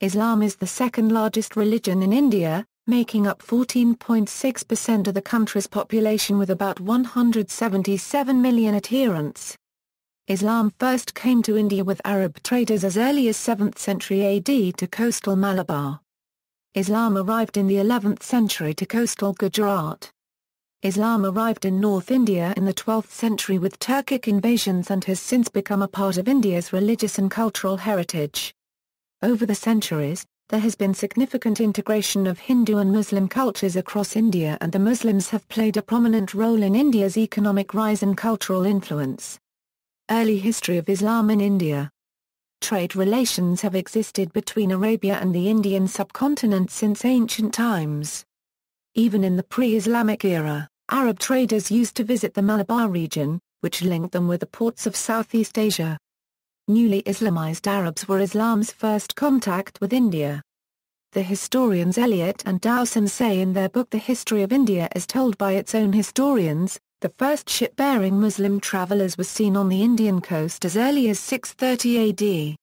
Islam is the second largest religion in India, making up 14.6% of the country's population with about 177 million adherents. Islam first came to India with Arab traders as early as 7th century AD to coastal Malabar. Islam arrived in the 11th century to coastal Gujarat. Islam arrived in North India in the 12th century with Turkic invasions and has since become a part of India's religious and cultural heritage. Over the centuries, there has been significant integration of Hindu and Muslim cultures across India, and the Muslims have played a prominent role in India's economic rise and cultural influence. Early history of Islam in India. Trade relations have existed between Arabia and the Indian subcontinent since ancient times. Even in the pre-Islamic era, Arab traders used to visit the Malabar region, which linked them with the ports of Southeast Asia. Newly Islamized Arabs were Islam's first contact with India. The historians Eliot and Dowson say in their book The History of India as told by its own historians, the first ship-bearing Muslim travelers was seen on the Indian coast as early as 630 AD.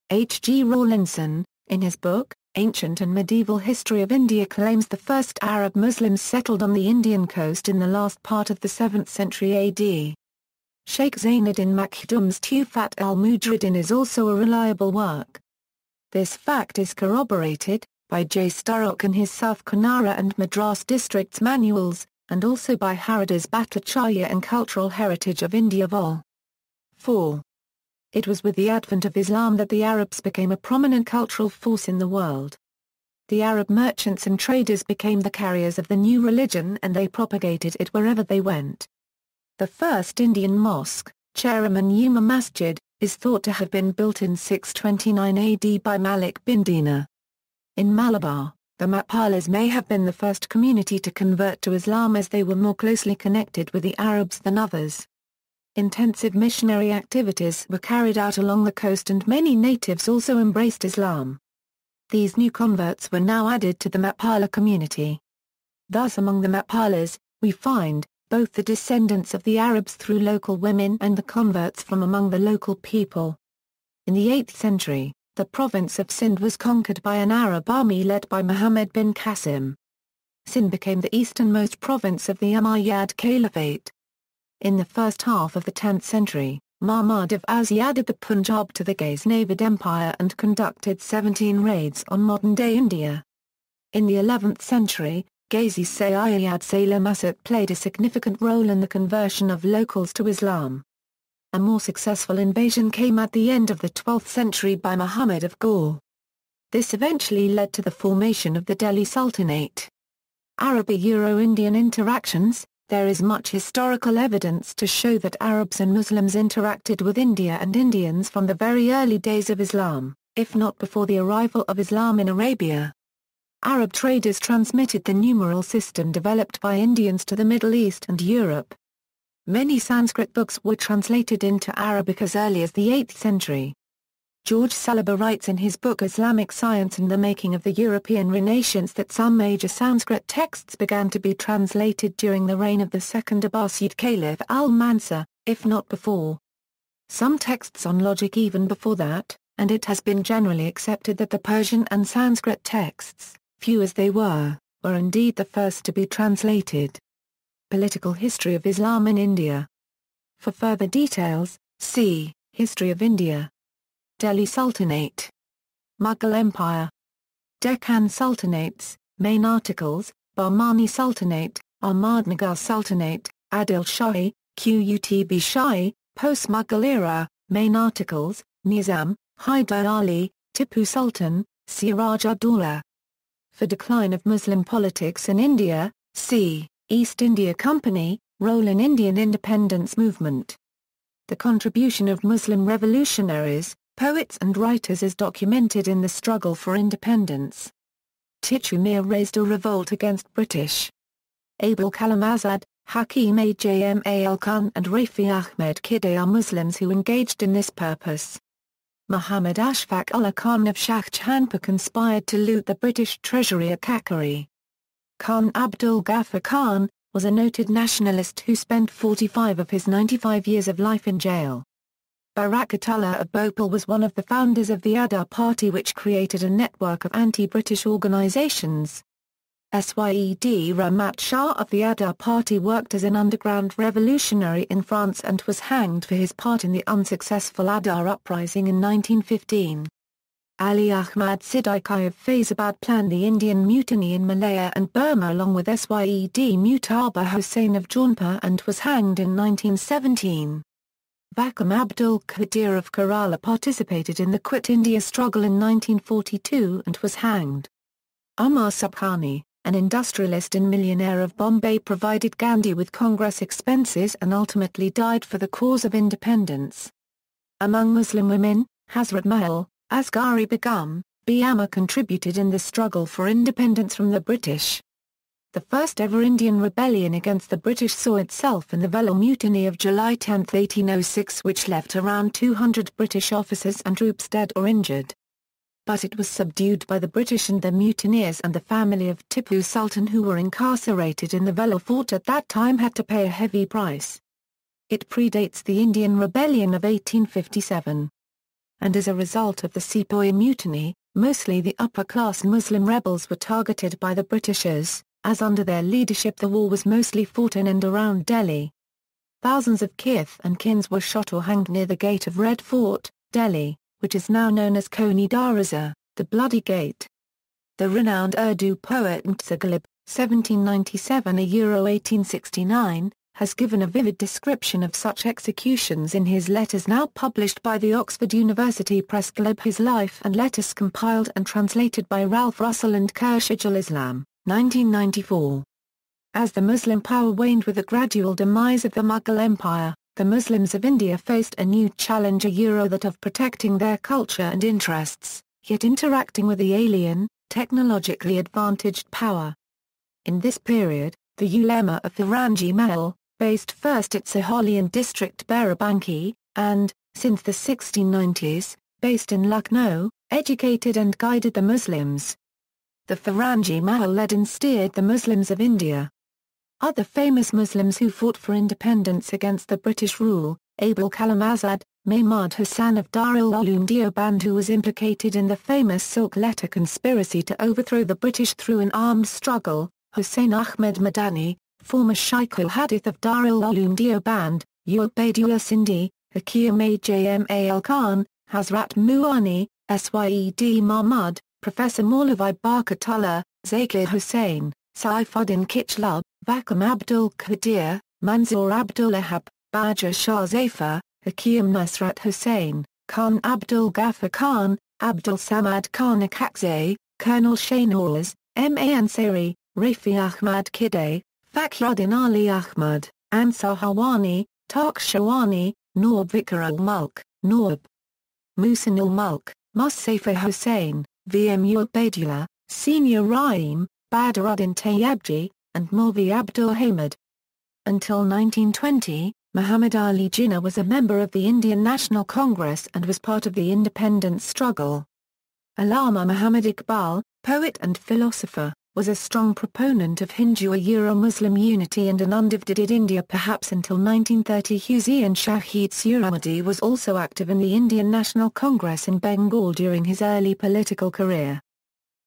H. G. Rawlinson, in his book, Ancient and Medieval History of India, claims the first Arab Muslims settled on the Indian coast in the last part of the 7th century AD. Sheikh Zainuddin Makhdum's Tufat al-Mujridin is also a reliable work. This fact is corroborated by J. Sturrock in his South Kanara and Madras districts manuals, and also by Haridas Bhattacharya and Cultural Heritage of India Vol. 4. It was with the advent of Islam that the Arabs became a prominent cultural force in the world. The Arab merchants and traders became the carriers of the new religion and they propagated it wherever they went. The first Indian mosque, Cheraman Yuma Masjid, is thought to have been built in 629 AD by Malik bin Dinar. In Malabar, the Mapalas may have been the first community to convert to Islam as they were more closely connected with the Arabs than others. Intensive missionary activities were carried out along the coast and many natives also embraced Islam. These new converts were now added to the Mapala community. Thus among the Mapalas, we find, both the descendants of the Arabs through local women and the converts from among the local people. In the 8th century, the province of Sindh was conquered by an Arab army led by Muhammad bin Qasim. Sindh became the easternmost province of the Umayyad Caliphate. In the first half of the 10th century, Mahmud of Ghazni added the Punjab to the Ghaznavid Empire and conducted 17 raids on modern-day India. In the 11th century, Ghazi Sayyid Salim Asad played a significant role in the conversion of locals to Islam. A more successful invasion came at the end of the 12th century by Muhammad of Ghor. This eventually led to the formation of the Delhi Sultanate. Arab-Euro-Indian interactions. There is much historical evidence to show that Arabs and Muslims interacted with India and Indians from the very early days of Islam, if not before the arrival of Islam in Arabia. Arab traders transmitted the numeral system developed by Indians to the Middle East and Europe. Many Sanskrit books were translated into Arabic as early as the 8th century. George Saliba writes in his book Islamic Science and the Making of the European Renaissance that some major Sanskrit texts began to be translated during the reign of the second Abbasid Caliph al-Mansur, if not before. Some texts on logic even before that, and it has been generally accepted that the Persian and Sanskrit texts, few as they were indeed the first to be translated. Political history of Islam in India. For further details, see History of India. Delhi Sultanate. Mughal Empire. Deccan Sultanates, main articles, Bahmani Sultanate, Ahmadnagar Sultanate, Adil Shahi, Qutb Shahi, post-Mughal era, main articles, Nizam, Hyder Ali, Tipu Sultan, Siraj-ud-Dawla. For decline of Muslim politics in India, see East India Company, role in Indian independence movement. The contribution of Muslim revolutionaries, poets and writers is documented in the struggle for independence. Tipu Mir raised a revolt against British. Abul Kalam Azad, Hakim Ajmal Khan and Rafi Ahmed Khidai are Muslims who engaged in this purpose. Muhammad Ashfaq Ullah Khan of Shah Jahanpur conspired to loot the British treasury at Kakkari. Khan Abdul Ghaffar Khan was a noted nationalist who spent 45 of his 95 years of life in jail. Barakatullah of Bhopal was one of the founders of the Adar Party, which created a network of anti-British organisations. Syed Rahmat Shah of the Adar Party worked as an underground revolutionary in France and was hanged for his part in the unsuccessful Adar uprising in 1915. Ali Ahmad Siddiqui of Faizabad planned the Indian Mutiny in Malaya and Burma along with Syed Mutaba Hussain of Jaunpur and was hanged in 1917. Vakam Abdul Qadir of Kerala participated in the Quit India struggle in 1942 and was hanged. Umar Subhani, an industrialist and millionaire of Bombay, provided Gandhi with Congress expenses and ultimately died for the cause of independence. Among Muslim women, Hazrat Mahal, Asghari Begum, Amma contributed in the struggle for independence from the British. The first ever Indian rebellion against the British saw itself in the Vellore Mutiny of July 10, 1806, which left around 200 British officers and troops dead or injured. But it was subdued by the British and the mutineers, and the family of Tipu Sultan, who were incarcerated in the Vellore fort at that time, had to pay a heavy price. It predates the Indian Rebellion of 1857. And as a result of the Sepoy Mutiny, mostly the upper-class Muslim rebels were targeted by the Britishers, as under their leadership the war was mostly fought in and around Delhi. Thousands of kith and kins were shot or hanged near the gate of Red Fort, Delhi, which is now known as Coney Darwaza, the Bloody Gate. The renowned Urdu poet Mtsagalib, 1797–1869, has given a vivid description of such executions in his letters now published by the Oxford University Press. His life and letters compiled and translated by Ralph Russell and Kershajul Islam, 1994. As the Muslim power waned with the gradual demise of the Mughal Empire, the Muslims of India faced a new challenge, that of protecting their culture and interests, yet interacting with the alien, technologically advantaged power. In this period, the ulema of Firangi Mahal, based first at Saholian district Barabanki, and, since the 1690s, based in Lucknow, educated and guided the Muslims. The Firangi Mahal led and steered the Muslims of India. Other famous Muslims who fought for independence against the British rule: Abul Kalam Azad, Mahmud Hassan of Darul Uloom Deoband, who was implicated in the famous Silk Letter conspiracy to overthrow the British through an armed struggle; Hussain Ahmed Madani, former Shaykh al-Hadith of Darul Uloom Deoband; Ubaidullah Sindhi, Hakim Ajmal Khan, Hazrat Muani, Syed Mahmud, Professor Maulavi Barkatullah, Zakir Hussain, Saifuddin Kichlub, Vakam Abdul Qadir, Manzoor Abdul Ahab, Baja Shah Zafar, Hakim Nusrat Hussain, Khan Abdul Ghaffar Khan, Abdul Samad Khan Akakzai, Colonel Shahnawaz, M.A. Ansari, Rafi Ahmad Kide, Fakhruddin Ali Ahmad, Ansar Hawani, Tark Shawani, Nawab Vikar ul-Mulk, Nawab Muhsin ul-Mulk, Musafa Hussain, V.M. Ubaidullah, Senior Raim, Badruddin Tayyabji, and Maulvi Abdul Hamid. Until 1920, Muhammad Ali Jinnah was a member of the Indian National Congress and was part of the independence struggle. Allama Muhammad Iqbal, poet and philosopher, was a strong proponent of Hindu-Muslim unity and an undivided India perhaps until 1930. Hussain Shahid Suramadi was also active in the Indian National Congress in Bengal during his early political career.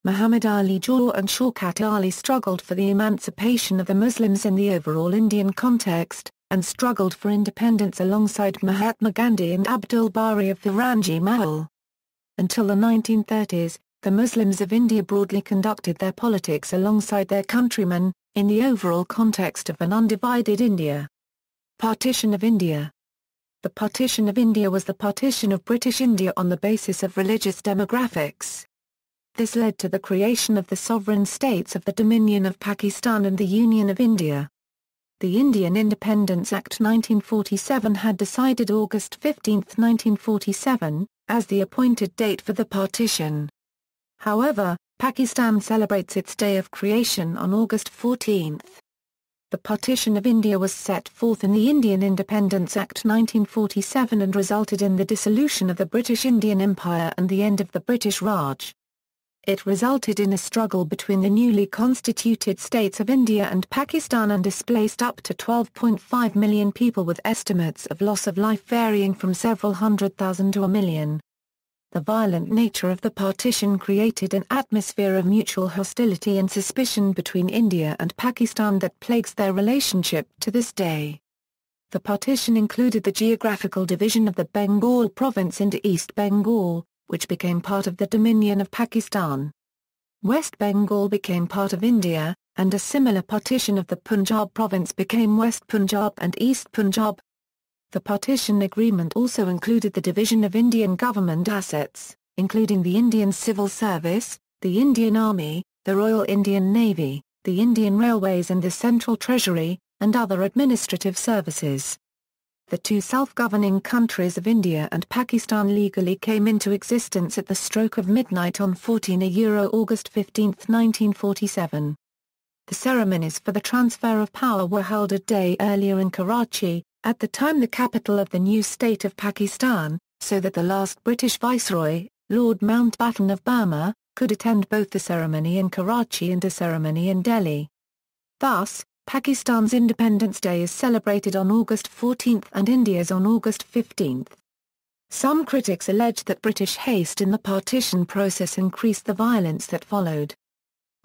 Muhammad Ali Jinnah and Shaukat Ali struggled for the emancipation of the Muslims in the overall Indian context, and struggled for independence alongside Mahatma Gandhi and Abdul Bari of Firangi Mahal. Until the 1930s, the Muslims of India broadly conducted their politics alongside their countrymen, in the overall context of an undivided India. Partition of India. The partition of India was the partition of British India on the basis of religious demographics. This led to the creation of the sovereign states of the Dominion of Pakistan and the Union of India. The Indian Independence Act 1947 had decided August 15, 1947, as the appointed date for the partition. However, Pakistan celebrates its day of creation on August 14. The partition of India was set forth in the Indian Independence Act 1947 and resulted in the dissolution of the British Indian Empire and the end of the British Raj. It resulted in a struggle between the newly constituted states of India and Pakistan and displaced up to 12.5 million people, with estimates of loss of life varying from several hundred thousand to a million. The violent nature of the partition created an atmosphere of mutual hostility and suspicion between India and Pakistan that plagues their relationship to this day. The partition included the geographical division of the Bengal province into East Bengal, which became part of the Dominion of Pakistan. West Bengal became part of India, and a similar partition of the Punjab province became West Punjab and East Punjab. The partition agreement also included the division of Indian government assets, including the Indian Civil Service, the Indian Army, the Royal Indian Navy, the Indian Railways and the Central Treasury, and other administrative services. The two self-governing countries of India and Pakistan legally came into existence at the stroke of midnight on August 15, 1947. The ceremonies for the transfer of power were held a day earlier in Karachi, at the time the capital of the new state of Pakistan, so that the last British Viceroy, Lord Mountbatten of Burma, could attend both the ceremony in Karachi and a ceremony in Delhi. Thus, Pakistan's Independence Day is celebrated on August 14 and India's on August 15. Some critics allege that British haste in the partition process increased the violence that followed.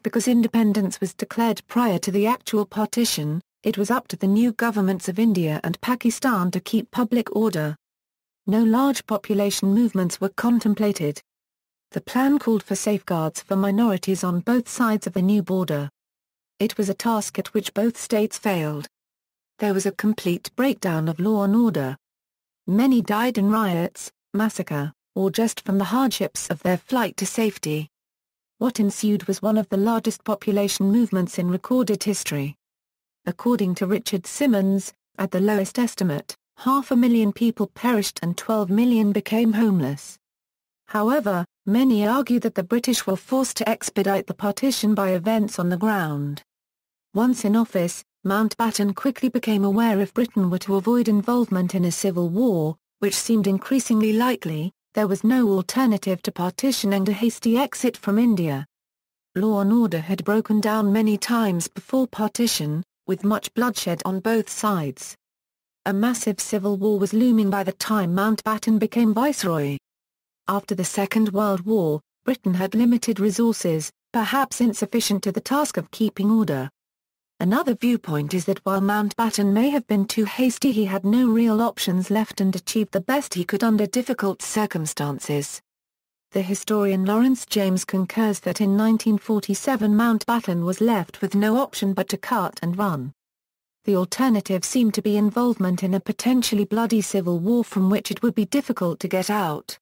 Because independence was declared prior to the actual partition, it was up to the new governments of India and Pakistan to keep public order. No large population movements were contemplated. The plan called for safeguards for minorities on both sides of the new border. It was a task at which both states failed. There was a complete breakdown of law and order. Many died in riots, massacre, or just from the hardships of their flight to safety. What ensued was one of the largest population movements in recorded history. According to Richard Simmons, at the lowest estimate, 500,000 people perished and 12 million became homeless. However, many argue that the British were forced to expedite the partition by events on the ground. Once in office, Mountbatten quickly became aware if Britain were to avoid involvement in a civil war, which seemed increasingly likely, there was no alternative to partition and a hasty exit from India. Law and order had broken down many times before partition, with much bloodshed on both sides. A massive civil war was looming by the time Mountbatten became viceroy. After the Second World War, Britain had limited resources, perhaps insufficient to the task of keeping order. Another viewpoint is that while Mountbatten may have been too hasty, he had no real options left and achieved the best he could under difficult circumstances. The historian Lawrence James concurs that in 1947 Mountbatten was left with no option but to cut and run. The alternative seemed to be involvement in a potentially bloody civil war from which it would be difficult to get out.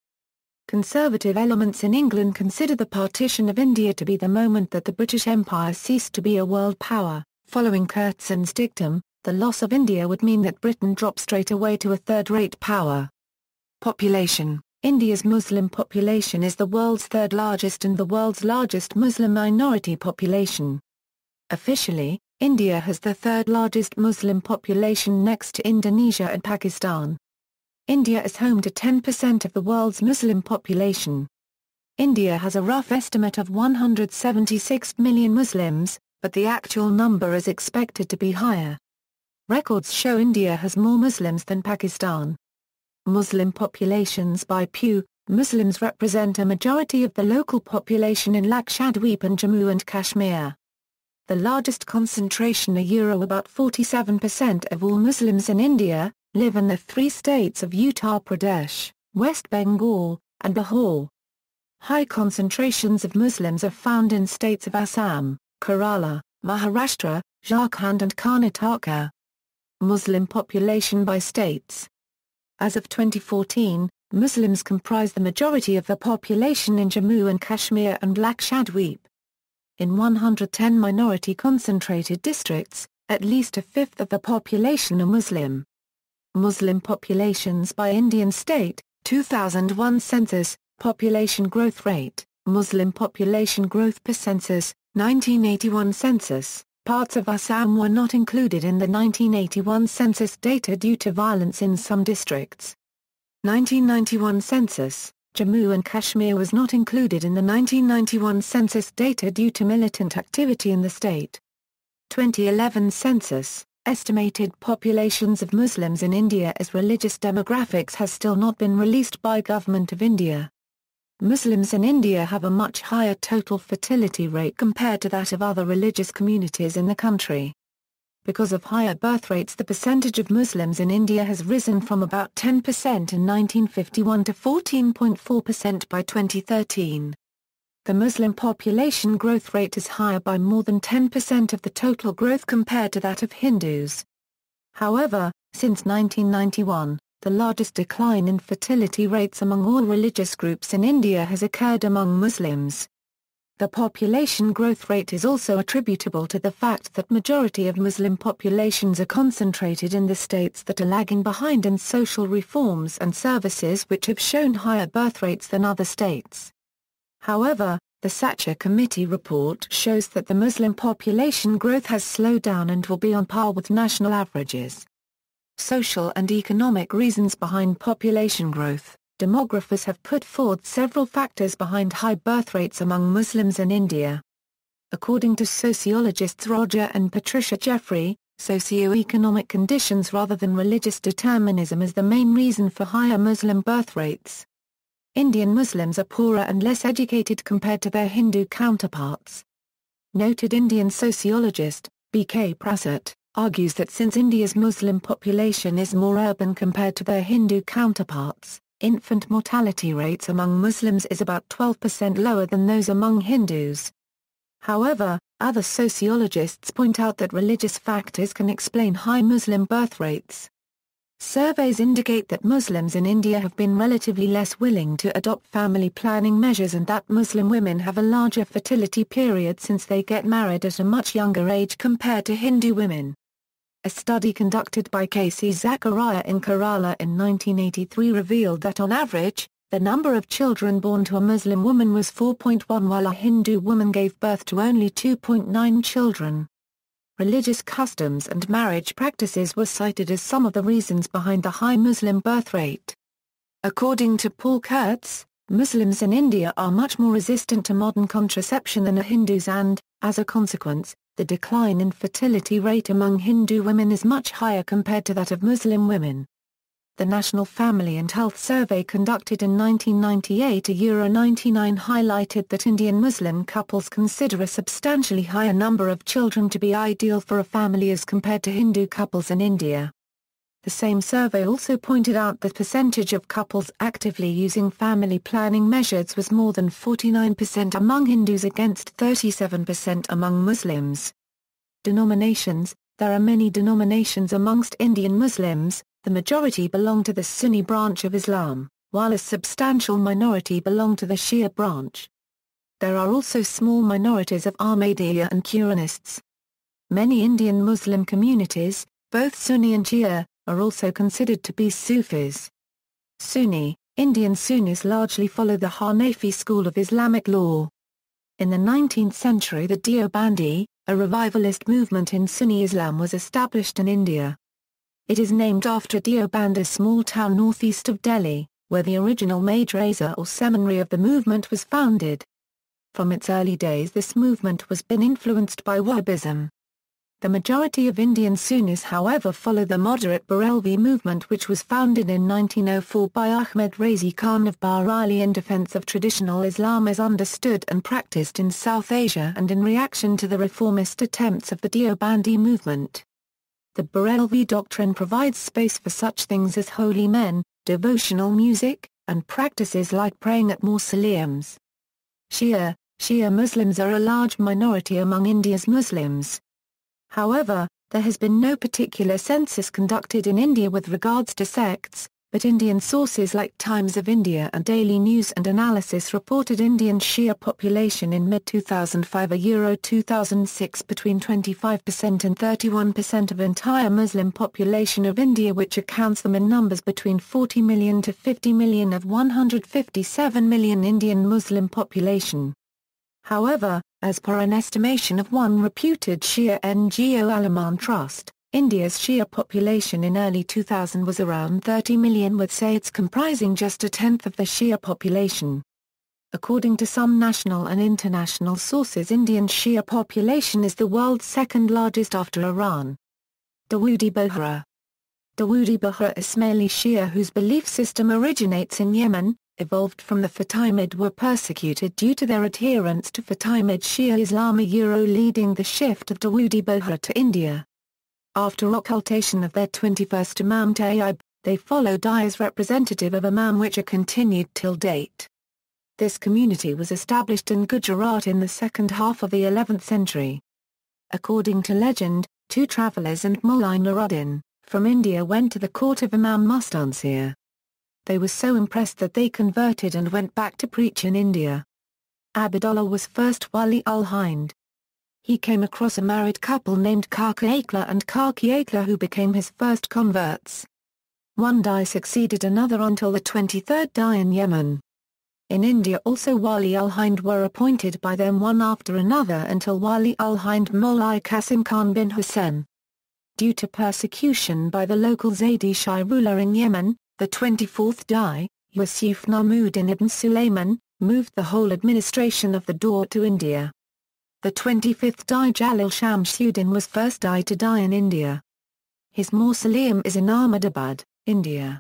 Conservative elements in England consider the partition of India to be the moment that the British Empire ceased to be a world power. Following Curzon's dictum, the loss of India would mean that Britain dropped straight away to a third-rate power. Population: India's Muslim population is the world's third largest and the world's largest Muslim minority population. Officially, India has the third largest Muslim population next to Indonesia and Pakistan. India is home to 10% of the world's Muslim population. India has a rough estimate of 176 million Muslims, but the actual number is expected to be higher. Records show India has more Muslims than Pakistan. Muslim populations by Pew: Muslims represent a majority of the local population in Lakshadweep and Jammu and Kashmir. The largest concentration about 47% of all Muslims in India, live in the three states of Uttar Pradesh, West Bengal, and Lahore. High concentrations of Muslims are found in states of Assam, Kerala, Maharashtra, Jharkhand and Karnataka. Muslim population by states. As of 2014, Muslims comprise the majority of the population in Jammu and Kashmir and Lakshadweep. In 110 minority-concentrated districts, at least a fifth of the population are Muslim. Muslim populations by Indian state, 2001 census, population growth rate, Muslim population growth per census, 1981 census. Parts of Assam were not included in the 1981 census data due to violence in some districts. 1991 census, Jammu and Kashmir was not included in the 1991 census data due to militant activity in the state. 2011 census, estimated populations of Muslims in India as religious demographics has still not been released by Government of India. Muslims in India have a much higher total fertility rate compared to that of other religious communities in the country. Because of higher birth rates, the percentage of Muslims in India has risen from about 10% in 1951 to 14.4% by 2013. The Muslim population growth rate is higher by more than 10% of the total growth compared to that of Hindus. However, since 1991, the largest decline in fertility rates among all religious groups in India has occurred among Muslims. The population growth rate is also attributable to the fact that majority of Muslim populations are concentrated in the states that are lagging behind in social reforms and services which have shown higher birth rates than other states. However, the Sacher Committee report shows that the Muslim population growth has slowed down and will be on par with national averages. Social and economic reasons behind population growth. Demographers have put forth several factors behind high birth rates among Muslims in India. According to sociologists Roger and Patricia Jeffrey, socio-economic conditions rather than religious determinism is the main reason for higher Muslim birth rates. Indian Muslims are poorer and less educated compared to their Hindu counterparts. Noted Indian sociologist, B.K. Prasad, argues that since India's Muslim population is more urban compared to their Hindu counterparts, infant mortality rates among Muslims is about 12% lower than those among Hindus. However, other sociologists point out that religious factors can explain high Muslim birth rates. Surveys indicate that Muslims in India have been relatively less willing to adopt family planning measures and that Muslim women have a larger fertility period since they get married at a much younger age compared to Hindu women. A study conducted by K.C. Zakaria in Kerala in 1983 revealed that on average, the number of children born to a Muslim woman was 4.1 while a Hindu woman gave birth to only 2.9 children. Religious customs and marriage practices were cited as some of the reasons behind the high Muslim birth rate. According to Paul Kurtz, Muslims in India are much more resistant to modern contraception than are Hindus and, as a consequence, the decline in fertility rate among Hindu women is much higher compared to that of Muslim women. The National Family and Health Survey conducted in 1998 (99) highlighted that Indian Muslim couples consider a substantially higher number of children to be ideal for a family as compared to Hindu couples in India. The same survey also pointed out that percentage of couples actively using family planning measures was more than 49% among Hindus against 37% among Muslims. Denominations. There are many denominations amongst Indian Muslims. The majority belong to the Sunni branch of Islam, while a substantial minority belong to the Shia branch. There are also small minorities of Ahmadiyya and Quranists. Many Indian Muslim communities, both Sunni and Shia, are also considered to be Sufis. Sunni, Indian Sunnis largely follow the Hanafi school of Islamic law. In the 19th century the Deobandi, a revivalist movement in Sunni Islam was established in India. It is named after Deoband, a small town northeast of Delhi, where the original madrasa or seminary of the movement was founded. From its early days this movement was been influenced by Wahhabism. The majority of Indian Sunnis however follow the moderate Barelvi movement which was founded in 1904 by Ahmed Razi Khan of Bareilly in defense of traditional Islam as understood and practiced in South Asia and in reaction to the reformist attempts of the Deobandi movement. The Barelvi doctrine provides space for such things as holy men, devotional music, and practices like praying at mausoleums. Shia Muslims are a large minority among India's Muslims. However, there has been no particular census conducted in India with regards to sects, but Indian sources like Times of India and Daily News and Analysis reported Indian Shia population in mid-2005 2006 between 25% and 31% of entire Muslim population of India, which accounts them in numbers between 40 million to 50 million of 157 million Indian Muslim population. However, as per an estimation of one reputed Shia NGO Al-Aman Trust, India's Shia population in early 2000 was around 30 million, with Sayyids comprising just a tenth of the Shia population. According to some national and international sources, Indian Shia population is the world's second largest after Iran. Dawoodi Bohra. Dawoodi Bohra Ismaili Shia, whose belief system originates in Yemen, evolved from the Fatimid, were persecuted due to their adherence to Fatimid Shia Islam, leading the shift of Dawoodi Bohra to India. After occultation of their 21st Imam Tayyib, they followed as representative of Imam, which are continued till date. This community was established in Gujarat in the second half of the 11th century. According to legend, two travellers and Mullah Nuruddin, from India, went to the court of Imam Mustansir. They were so impressed that they converted and went back to preach in India. Abdullah was first Wali al-Hind. He came across a married couple named Kaka Akla and Kaki Akla, who became his first converts. One Dai succeeded another until the 23rd Dai in Yemen. In India also Wali al-Hind were appointed by them one after another until Wali al-Hind Molai Qasim Khan bin Hussein. Due to persecution by the local Zaydi Shia ruler in Yemen, the 24th Dai, Yusuf Namuddin ibn Sulaiman, moved the whole administration of the Dawah to India. The 25th Dai Jalil Shamsuddin was first Dai to die in India. His mausoleum is in Ahmedabad, India.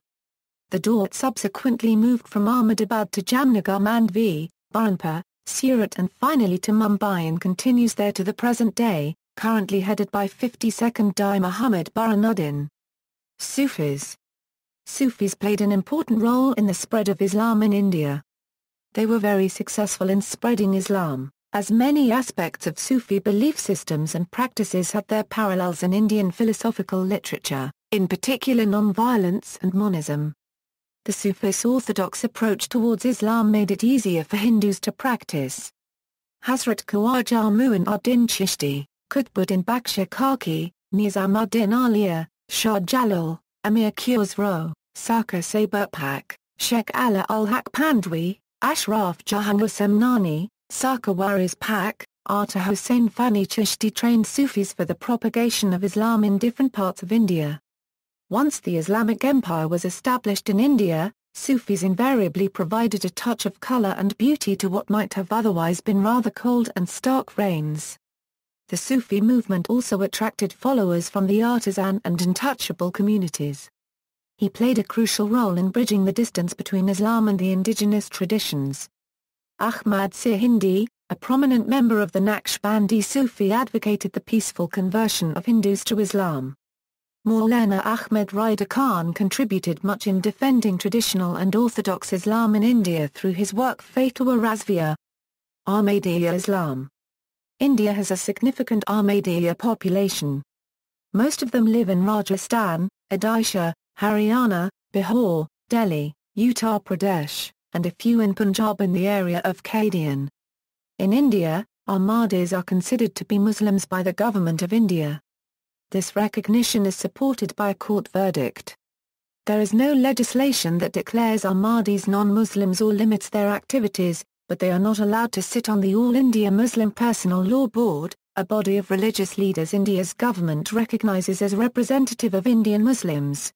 The Dawah subsequently moved from Ahmedabad to Jamnagar, Mandvi, Burhanpur, Surat and finally to Mumbai, and continues there to the present day, currently headed by 52nd Dai Muhammad Burhanuddin. Sufis. Sufis played an important role in the spread of Islam in India. They were very successful in spreading Islam, as many aspects of Sufi belief systems and practices had their parallels in Indian philosophical literature, in particular non-violence and monism. The Sufis' orthodox approach towards Islam made it easier for Hindus to practice. Hazrat Khawaja Mu'inuddin Chishti, Qutbuddin Bakhsh Kaki, Nizamuddin Auliya, Shah Jalal, Amir Khusro, Sarkar Saberpak, Sheikh Allah ul-Haq Pandwi, Ashraf Jahan Samnani, Sarkar Waris Pak, Ata Hussain Fani Chishti trained Sufis for the propagation of Islam in different parts of India. Once the Islamic Empire was established in India, Sufis invariably provided a touch of color and beauty to what might have otherwise been rather cold and stark reigns. The Sufi movement also attracted followers from the artisan and untouchable communities. He played a crucial role in bridging the distance between Islam and the indigenous traditions. Ahmad Sir-Hindi, a prominent member of the Naqshbandi Sufi, advocated the peaceful conversion of Hindus to Islam. Maulana Ahmed Rida Khan contributed much in defending traditional and orthodox Islam in India through his work Fatwa Razvia. Ahmadiyya Islam. India has a significant Ahmadiyya population. Most of them live in Rajasthan, Odisha, Haryana, Bihar, Delhi, Uttar Pradesh, and a few in Punjab in the area of Qadian. In India, Ahmadis are considered to be Muslims by the Government of India. This recognition is supported by a court verdict. There is no legislation that declares Ahmadis non-Muslims or limits their activities, but they are not allowed to sit on the All India Muslim Personal Law Board, a body of religious leaders India's government recognizes as representative of Indian Muslims.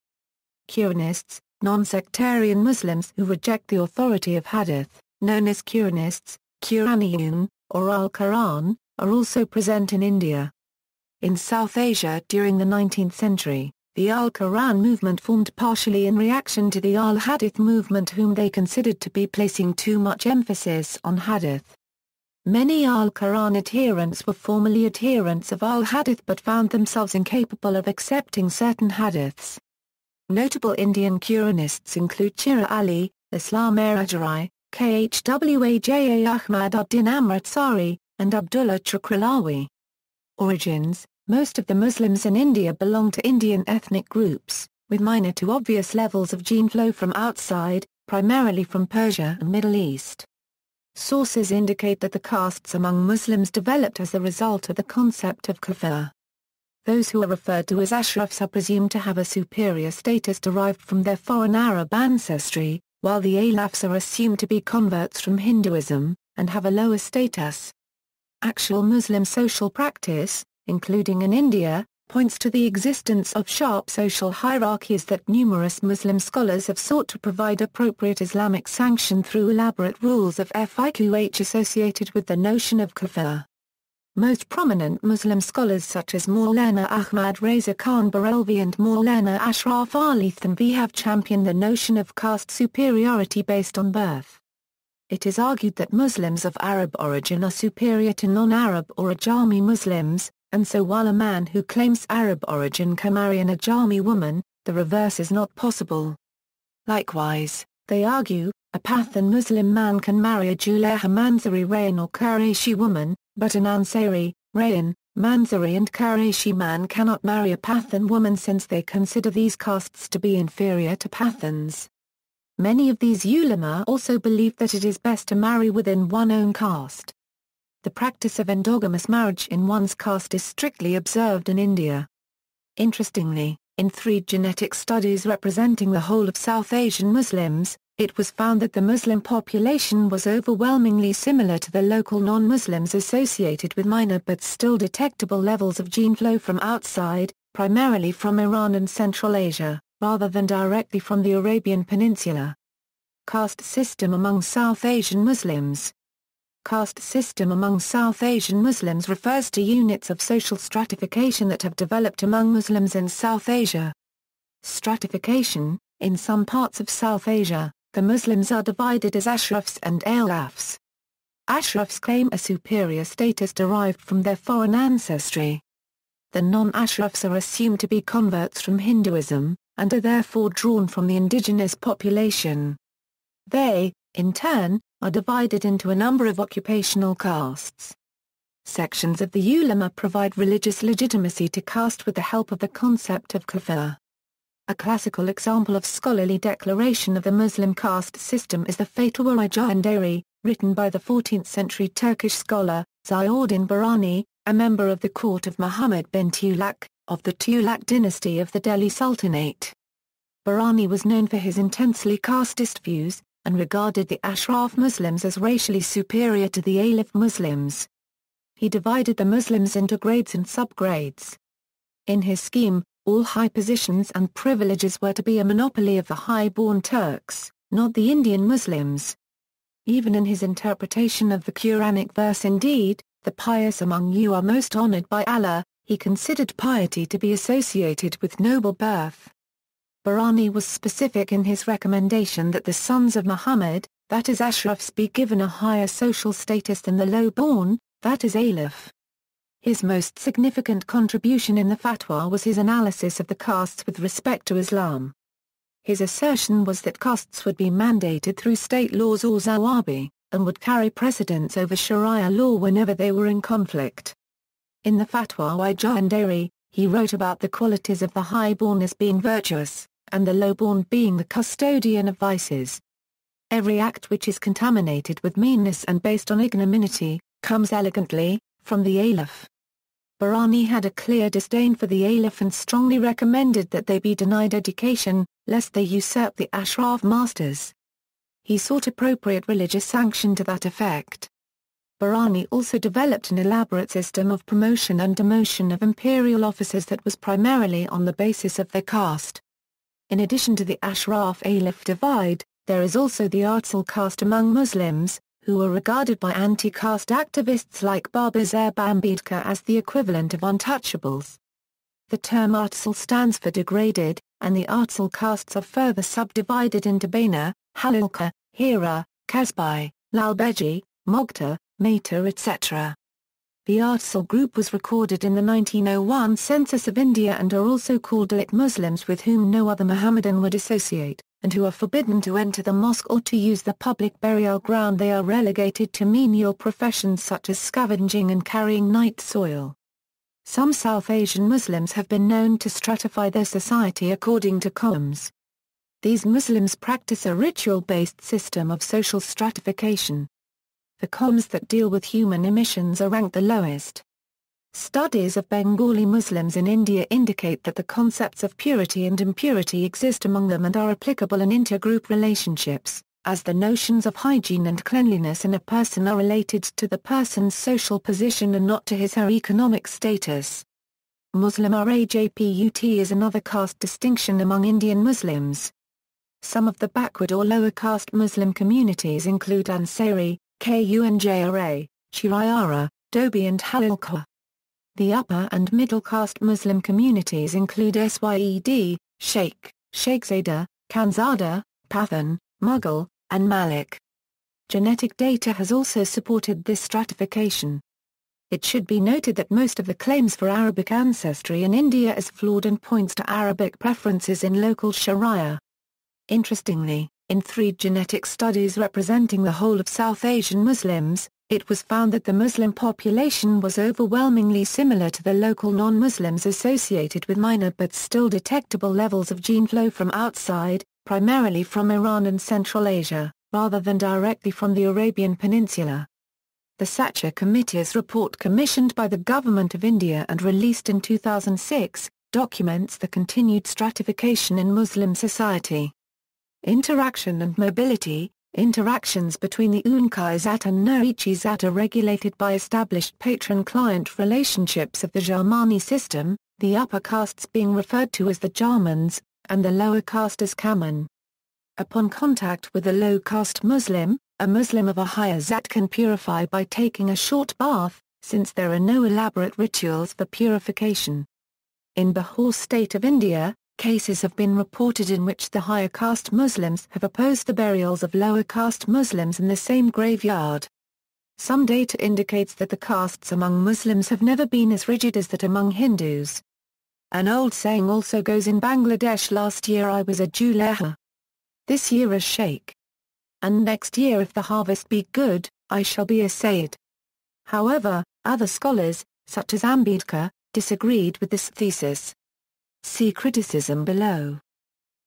Quranists, non-sectarian Muslims who reject the authority of Hadith, known as Quranists, Quraniyun, or Al-Quran, are also present in India. In South Asia during the 19th century, the Al-Quran movement formed partially in reaction to the Al-Hadith movement, whom they considered to be placing too much emphasis on Hadith. Many Al-Quran adherents were formerly adherents of Al-Hadith but found themselves incapable of accepting certain Hadiths. Notable Indian Quranists include Chira Ali, Islam Ajari, Khwaja Ahmaduddin Amritsari, and Abdullah Chakralawi. Origins. Most of the Muslims in India belong to Indian ethnic groups, with minor to obvious levels of gene flow from outside, primarily from Persia and Middle East. Sources indicate that the castes among Muslims developed as a result of the concept of kafir. Those who are referred to as ashrafs are presumed to have a superior status derived from their foreign Arab ancestry, while the alafs are assumed to be converts from Hinduism, and have a lower status. Actual Muslim social practice, including in India, points to the existence of sharp social hierarchies that numerous Muslim scholars have sought to provide appropriate Islamic sanction through elaborate rules of fiqh associated with the notion of kufr. Most prominent Muslim scholars such as Maulana Ahmad Reza Khan Barelvi and Maulana Ashraf Ali Thanvi have championed the notion of caste superiority based on birth. It is argued that Muslims of Arab origin are superior to non-Arab or Ajami Muslims, and so while a man who claims Arab origin can marry an Ajami woman, the reverse is not possible. Likewise, they argue, a Pathan Muslim man can marry a Juleha Manzari Rayan or Qurayshi woman, but an Ansari, Rayan, Manzari and Qurayshi man cannot marry a Pathan woman since they consider these castes to be inferior to Pathans. Many of these ulama also believe that it is best to marry within one's own caste. The practice of endogamous marriage in one's caste is strictly observed in India. Interestingly, in 3 genetic studies representing the whole of South Asian Muslims, it was found that the Muslim population was overwhelmingly similar to the local non-Muslims associated with minor but still detectable levels of gene flow from outside, primarily from Iran and Central Asia, rather than directly from the Arabian Peninsula. Caste system among South Asian Muslims. Caste system among South Asian Muslims refers to units of social stratification that have developed among Muslims in South Asia. Stratification. In some parts of South Asia, the Muslims are divided as Ashrafs and Alafs. Ashrafs claim a superior status derived from their foreign ancestry. The non-Ashrafs are assumed to be converts from Hinduism, and are therefore drawn from the indigenous population. They, in turn, are divided into a number of occupational castes. Sections of the ulama provide religious legitimacy to caste with the help of the concept of kufr. A classical example of scholarly declaration of the Muslim caste system is the Fatwa-i Jahandari, written by the 14th-century Turkish scholar, Ziauddin Barani, a member of the court of Muhammad bin Tughlaq, of the Tughlaq dynasty of the Delhi Sultanate. Barani was known for his intensely casteist views, and regarded the Ashraf Muslims as racially superior to the Alif Muslims. He divided the Muslims into grades and subgrades. In his scheme, all high positions and privileges were to be a monopoly of the high-born Turks, not the Indian Muslims. Even in his interpretation of the Quranic verse "Indeed, the pious among you are most honored by Allah," he considered piety to be associated with noble birth. Barani was specific in his recommendation that the sons of Muhammad, that is Ashrafs, be given a higher social status than the low-born, that is Alif. His most significant contribution in the fatwa was his analysis of the castes with respect to Islam. His assertion was that castes would be mandated through state laws or zawabi, and would carry precedence over Sharia law whenever they were in conflict. In the Fatwa-i Jahandari, he wrote about the qualities of the high-born as being virtuous, and the low-born being the custodian of vices. Every act which is contaminated with meanness and based on ignominy, comes elegantly, from the Alif. Barani had a clear disdain for the Alif and strongly recommended that they be denied education, lest they usurp the Ashraf masters. He sought appropriate religious sanction to that effect. Barani also developed an elaborate system of promotion and demotion of imperial officers that was primarily on the basis of their caste. In addition to the Ashraf-Alif divide, there is also the Artsal caste among Muslims, who are regarded by anti-caste activists like Baba Zahir Ambedkar as the equivalent of untouchables. The term Artsal stands for degraded, and the Artsal castes are further subdivided into Baina, Halilka, Hira, Kasbai, Lalbeji, Mogta, Mata etc. The Artsal group was recorded in the 1901 census of India and are also called Dalit Muslims, with whom no other Mohammedan would associate, and who are forbidden to enter the mosque or to use the public burial ground. They are relegated to menial professions such as scavenging and carrying night soil. Some South Asian Muslims have been known to stratify their society according to columns. These Muslims practice a ritual-based system of social stratification. The columns that deal with human emissions are ranked the lowest. Studies of Bengali Muslims in India indicate that the concepts of purity and impurity exist among them and are applicable in intergroup relationships, as the notions of hygiene and cleanliness in a person are related to the person's social position and not to his/her economic status. Muslim Rajput is another caste distinction among Indian Muslims. Some of the backward or lower caste Muslim communities include Ansari, Kunjara, Shirayara, Dobi and Halilka. The upper and middle caste Muslim communities include Syed, Sheikh, Sheikhzada, Khanzada, Pathan, Mughal, and Malik. Genetic data has also supported this stratification. It should be noted that most of the claims for Arabic ancestry in India is flawed and points to Arabic preferences in local Sharia. Interestingly, in 3 genetic studies representing the whole of South Asian Muslims, it was found that the Muslim population was overwhelmingly similar to the local non-Muslims associated with minor but still detectable levels of gene flow from outside, primarily from Iran and Central Asia, rather than directly from the Arabian Peninsula. The Sacher Committee's report commissioned by the Government of India and released in 2006, documents the continued stratification in Muslim society. Interaction and mobility. Interactions between the Unkaizat and Nurichizat are regulated by established patron-client relationships of the Jamani system, the upper castes being referred to as the Jamans, and the lower caste as Kaman. Upon contact with a low-caste Muslim, a Muslim of a higher zat can purify by taking a short bath, since there are no elaborate rituals for purification. In Bihar state of India, cases have been reported in which the higher caste Muslims have opposed the burials of lower caste Muslims in the same graveyard. Some data indicates that the castes among Muslims have never been as rigid as that among Hindus. An old saying also goes in Bangladesh: last year I was a Juleha. This year a Sheikh. And next year if the harvest be good, I shall be a Sayyid. However, other scholars, such as Ambedkar, disagreed with this thesis. See criticism below.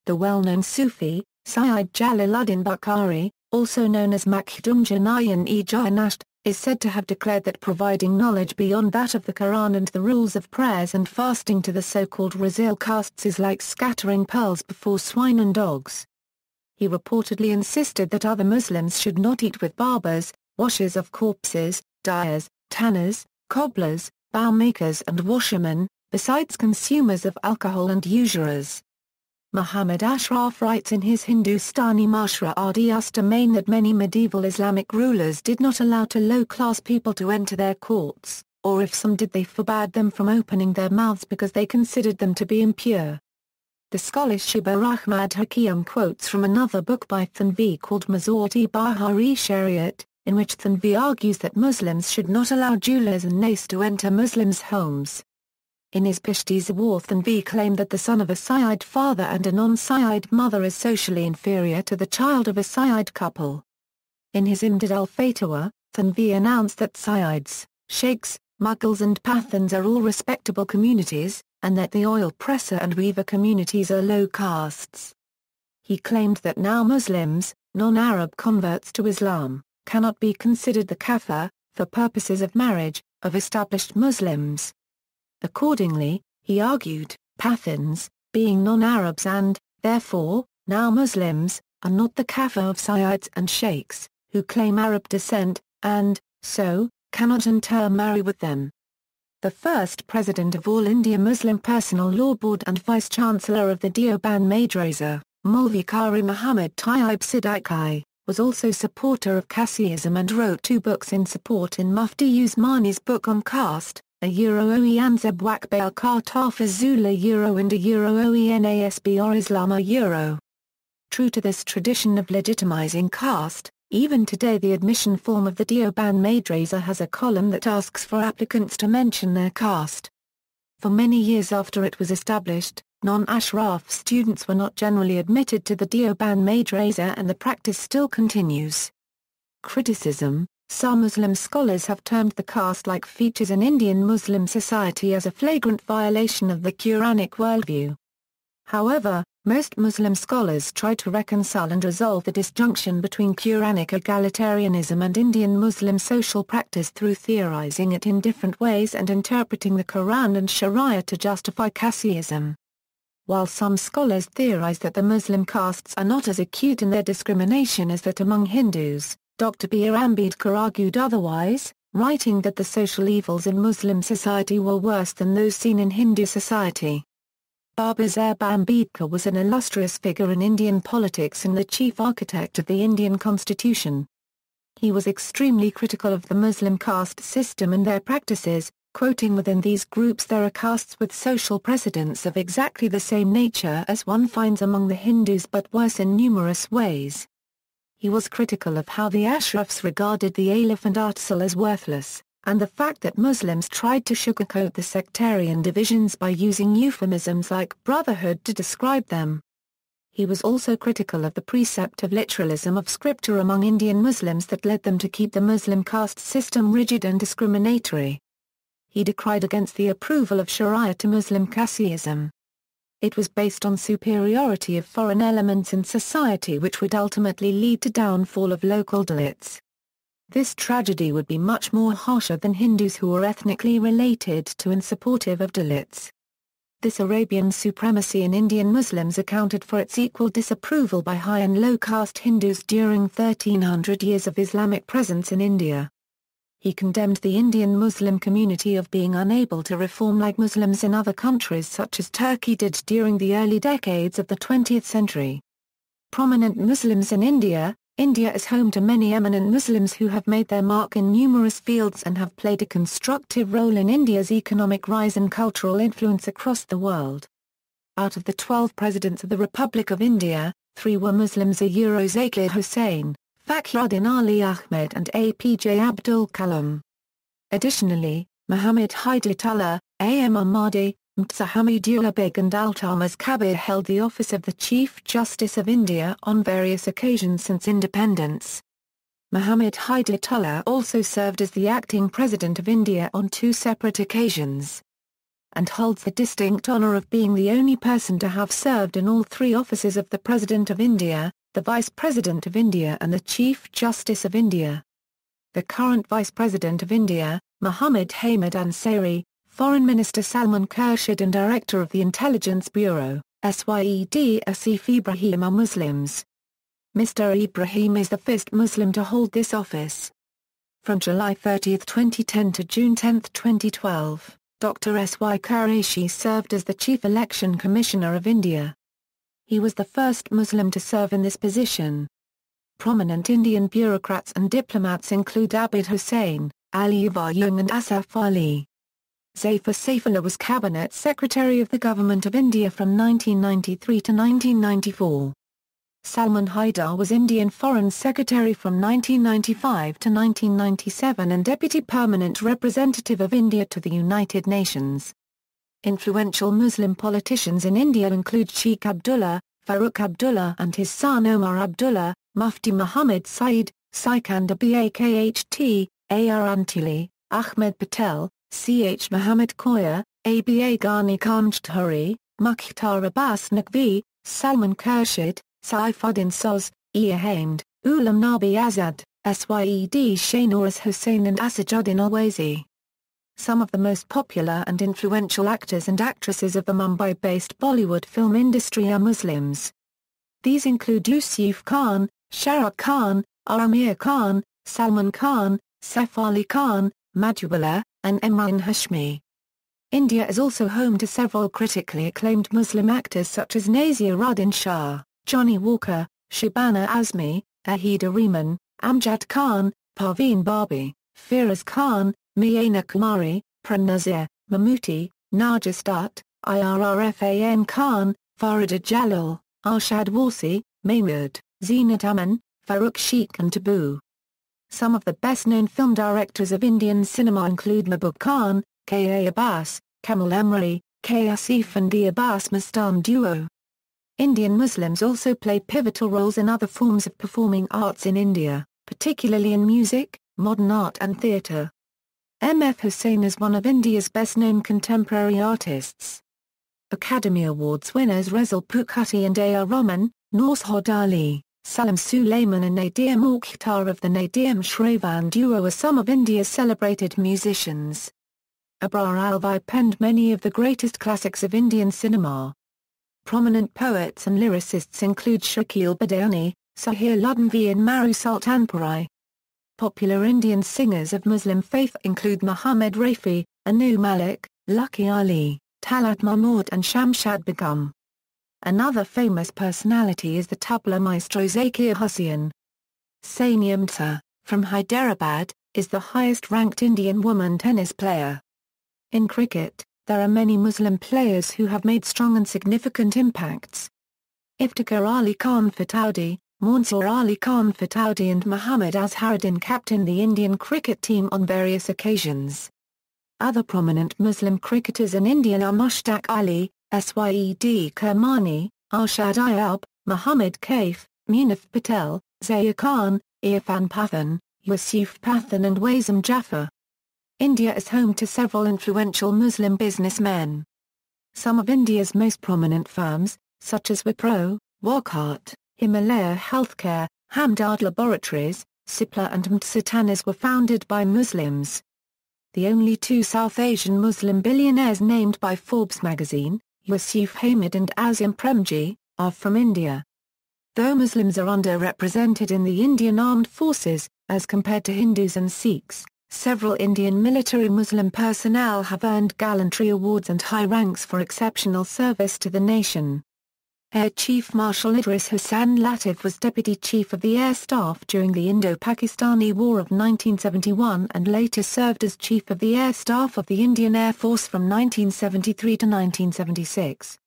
The well-known Sufi, Sayyid Jalaluddin Bukhari, also known as Makhdum Janayan-e-Janasht, is said to have declared that providing knowledge beyond that of the Quran and the rules of prayers and fasting to the so-called Razil castes is like scattering pearls before swine and dogs. He reportedly insisted that other Muslims should not eat with barbers, washers of corpses, dyers, tanners, cobblers, bow makers and washermen, besides consumers of alcohol and usurers. Muhammad Ashraf writes in his Hindustani Mashra-adi-Ustamain that many medieval Islamic rulers did not allow to low-class people to enter their courts, or if some did they forbade them from opening their mouths because they considered them to be impure. The scholar Shibir Ahmad Hakim quotes from another book by Thanvi called Mazort-e-Bahari Shariat, in which Thanvi argues that Muslims should not allow jewelers and nais to enter Muslims' homes. In his Pishti Zawar Thanvi claimed that the son of a Sayyid father and a non-Sayyid mother is socially inferior to the child of a Sayyid couple. In his Imdad al-Fatawa, Thanvi announced that Sayyids, Sheikhs, Mughals and Pathans are all respectable communities, and that the oil presser and weaver communities are low castes. He claimed that now Muslims, non-Arab converts to Islam, cannot be considered the kafir, for purposes of marriage, of established Muslims. Accordingly, he argued, Pathans, being non-Arabs and, therefore, now Muslims, are not the kafir of Sayyids and Sheikhs, who claim Arab descent, and, so, cannot intermarry with them. The first president of All India Muslim Personal Law Board and vice-chancellor of the Deoband Madrasa, Maulvi Qari Muhammad Tayyib Siddiqui, was also supporter of Qasiism and wrote 2 books in support in Mufti Usmani's book on caste, a Oe Anzeb Wakbe al-Qartaf Azula and a Oe Nasbr Islam True to this tradition of legitimizing caste, even today the admission form of the Deoband Madrasa has a column that asks for applicants to mention their caste. For many years after it was established, non-Ashraf students were not generally admitted to the Deoband Madrasa and the practice still continues. Criticism. Some Muslim scholars have termed the caste-like features in Indian Muslim society as a flagrant violation of the Quranic worldview. However, most Muslim scholars try to reconcile and resolve the disjunction between Quranic egalitarianism and Indian Muslim social practice through theorizing it in different ways and interpreting the Quran and Sharia to justify Qasiism. While some scholars theorize that the Muslim castes are not as acute in their discrimination as that among Hindus, Dr. B. R. Ambedkar argued otherwise. writing that the social evils in Muslim society were worse than those seen in Hindu society. Babasaheb Ambedkar was an illustrious figure in Indian politics and the chief architect of the Indian constitution. He was extremely critical of the Muslim caste system and their practices, quoting, "Within these groups there are castes with social precedents of exactly the same nature as one finds among the Hindus but worse in numerous ways." He was critical of how the Ashrafs regarded the Alif and Artisal as worthless, and the fact that Muslims tried to sugarcoat the sectarian divisions by using euphemisms like brotherhood to describe them. He was also critical of the precept of literalism of scripture among Indian Muslims that led them to keep the Muslim caste system rigid and discriminatory. He decried against the approval of Sharia to Muslim Qasiism. It was based on superiority of foreign elements in society which would ultimately lead to downfall of local Dalits. This tragedy would be much more harsher than Hindus who were ethnically related to and supportive of Dalits. This Arabian supremacy in Indian Muslims accounted for its equal disapproval by high and low caste Hindus during 1300 years of Islamic presence in India. He condemned the Indian Muslim community of being unable to reform like Muslims in other countries such as Turkey did during the early decades of the 20th century. Prominent Muslims in India. India is home to many eminent Muslims who have made their mark in numerous fields and have played a constructive role in India's economic rise and cultural influence across the world. Out of the 12 presidents of the Republic of India, 3 were Muslims: Zakir Hussain, Fakhruddin Ali Ahmed and APJ Abdul Kalam. Additionally, Muhammad Hidayatullah, A.M. Ahmadi, Mirza Hamidullah Beg and Altamas Kabir held the office of the Chief Justice of India on various occasions since independence. Muhammad Hidayatullah also served as the acting President of India on 2 separate occasions, and holds the distinct honour of being the only person to have served in all 3 offices of the President of India, the Vice President of India and the Chief Justice of India. The current Vice President of India, Muhammad Hamid Ansari, Foreign Minister Salman Khurshid and Director of the Intelligence Bureau, Syed Asif Ibrahim are Muslims. Mr. Ibrahim is the first Muslim to hold this office. From July 30, 2010 to June 10, 2012, Dr. S.Y. Qureshi served as the Chief Election Commissioner of India. He was the first Muslim to serve in this position. Prominent Indian bureaucrats and diplomats include Abid Hussain, Ali Jung and Asaf Ali. Zafar Saifullah was Cabinet Secretary of the Government of India from 1993 to 1994. Salman Haidar was Indian Foreign Secretary from 1995 to 1997 and Deputy Permanent Representative of India to the United Nations. Influential Muslim politicians in India include Sheikh Abdullah, Farooq Abdullah and his son Omar Abdullah, Mufti Muhammad Saeed, Sikandar Bakht, A.R. Antuli, Ahmed Patel, C.H. Muhammad Koya, Aba Ghani Khanjthuri, Mukhtar Abbas Naqvi, Salman Khurshid, Saifuddin Soz, Ia Hamd, Ghulam Nabi Azad, Syed Shahnawaz Hussain and Asaduddin Owaisi. Some of the most popular and influential actors and actresses of the Mumbai-based Bollywood film industry are Muslims. These include Yusuf Khan, Shah Rukh Khan, Amir Khan, Salman Khan, Saif Ali Khan, Madhubala, and Emraan Hashmi. India is also home to several critically acclaimed Muslim actors such as Naseeruddin Shah, Johnny Walker, Shabana Azmi, Ahida Rehman, Amjad Khan, Parveen Babi, Firoz Khan, Meena Kumari, Prem Nazir, Mammootty, Nargis Dutt, Irrfan Khan, Farida Jalal, Arshad Warsi, Mahmood, Zeenat Aman, Farooq Sheikh and Tabu. Some of the best-known film directors of Indian cinema include Mahbub Khan, K. A. Abbas, Kamal Amri, K. Asif and the Abbas Mustan duo. Indian Muslims also play pivotal roles in other forms of performing arts in India, particularly in music, modern art and theatre. M.F. Hussain is one of India's best-known contemporary artists. Academy Awards winners Rasul Pukhuti and A.R. Rahman, Norshad Ali, Salim Sulaiman and Nadir Mokhtar of the Nadir Shravan duo are some of India's celebrated musicians. Abrar Alvi penned many of the greatest classics of Indian cinema. Prominent poets and lyricists include Shakil Badayani, Sahir Ludhanvi and Maru Sultanpuri. popular Indian singers of Muslim faith include Muhammad Rafi, Anu Malik, Lucky Ali, Talat Mahmud and Shamshad Begum. Another famous personality is the tabla maestro Zakir Hussain. Sania Mirza, from Hyderabad, is the highest-ranked Indian woman tennis player. In cricket, there are many Muslim players who have made strong and significant impacts. Iftikhar Ali Khan Fataudi, Mansoor Ali Khan Fataudi and Muhammad Azharuddin captained the Indian cricket team on various occasions. Other prominent Muslim cricketers in India are Mushtaq Ali, Syed Kermani, Arshad Ayub, Muhammad Kaif, Munif Patel, Zaya Khan, Irfan Pathan, Yusuf Pathan and Wasim Jaffer. India is home to several influential Muslim businessmen. Some of India's most prominent firms, such as Wipro, Wockhardt, Himalaya Healthcare, Hamdard Laboratories, Cipla and Mtsitanas were founded by Muslims. The only two South Asian Muslim billionaires named by Forbes magazine, Yusuf Hamid and Azim Premji, are from India. Though Muslims are underrepresented in the Indian armed forces, as compared to Hindus and Sikhs, several Indian military Muslim personnel have earned gallantry awards and high ranks for exceptional service to the nation. Air Chief Marshal Idris Hassan Latif was Deputy Chief of the Air Staff during the Indo-Pakistani War of 1971 and later served as Chief of the Air Staff of the Indian Air Force from 1973 to 1976.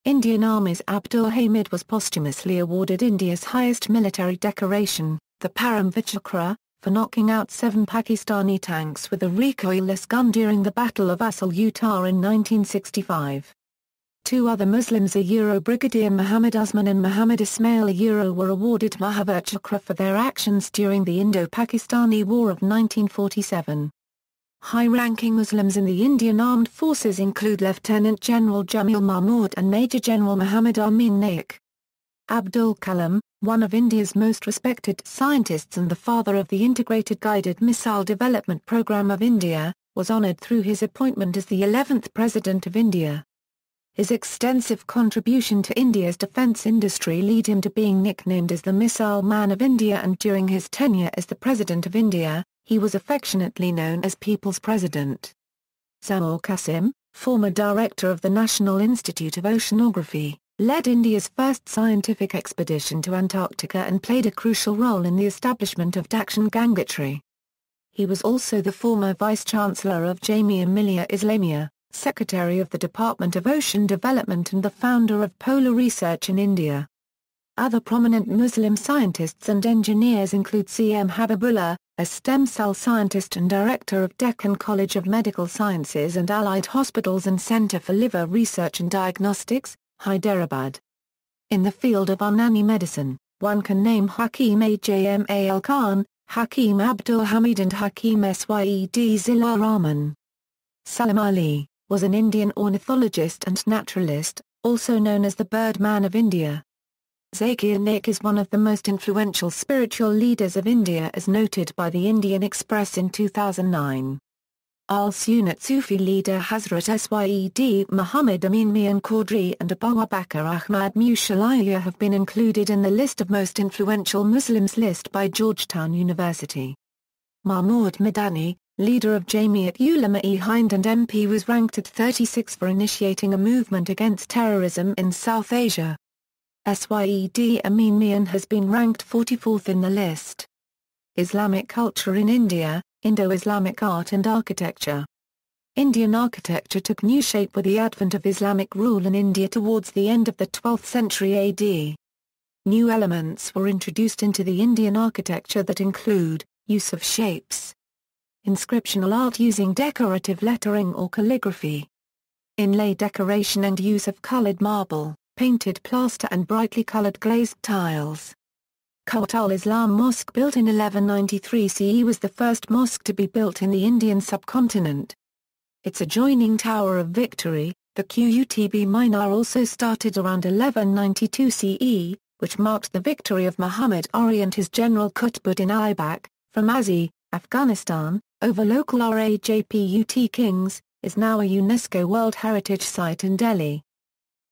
Indian Army's Abdul Hamid was posthumously awarded India's highest military decoration, the Paramvir Chakra, for knocking out 7 Pakistani tanks with a recoilless gun during the Battle of Asal-Uttar in 1965. Two other Muslims, Brigadier Muhammad Usman and Muhammad Ismail were awarded Mahavir Chakra for their actions during the Indo-Pakistani War of 1947. High-ranking Muslims in the Indian Armed Forces include Lieutenant General Jamil Mahmood and Major General Muhammad Amin Naik. Abdul Kalam, one of India's most respected scientists and the father of the Integrated Guided Missile Development Programme of India, was honoured through his appointment as the 11th President of India. His extensive contribution to India's defence industry led him to being nicknamed as the Missile Man of India, and during his tenure as the President of India, he was affectionately known as People's President. Zamoor Qasim, former director of the National Institute of Oceanography, led India's first scientific expedition to Antarctica and played a crucial role in the establishment of Dakshin Gangotri. He was also the former Vice-Chancellor of Jamia Millia Islamia, Secretary of the Department of Ocean Development and the founder of Polar Research in India. Other prominent Muslim scientists and engineers include C.M. Habibullah, a stem cell scientist and director of Deccan College of Medical Sciences and Allied Hospitals and Centre for Liver Research and Diagnostics, Hyderabad. In the field of Unani medicine, one can name Hakim Ajmal Khan, Hakim Abdul Hamid and Hakim Syed Zilur Rahman. Salim Ali was an Indian ornithologist and naturalist, also known as the Birdman of India. Zakir Naik is one of the most influential spiritual leaders of India, as noted by the Indian Express in 2009. Al-Sunnat Sufi leader Hazrat Syed Muhammad Amin Mian Qadri and Abu Bakr Ahmad Mushaliya have been included in the list of most influential Muslims list by Georgetown University. Mahmood Madani, leader of Jamiat Ulama-e-Hind and MP, was ranked at 36 for initiating a movement against terrorism in South Asia. Syed Amin Mian has been ranked 44th in the list. Islamic culture in India, Indo-Islamic art and architecture. Indian architecture took new shape with the advent of Islamic rule in India towards the end of the 12th century AD. New elements were introduced into the Indian architecture that include use of shapes, inscriptional art using decorative lettering or calligraphy, inlay decoration and use of colored marble, painted plaster and brightly colored glazed tiles. Qawat al-Islam Mosque, built in 1193 CE, was the first mosque to be built in the Indian subcontinent. Its adjoining Tower of Victory, the Qutb Minar, also started around 1192 CE, which marked the victory of Muhammad Uri and his general Qutbuddin Aibak, from Azi, Afghanistan, over local Rajput kings, is now a UNESCO World Heritage Site in Delhi.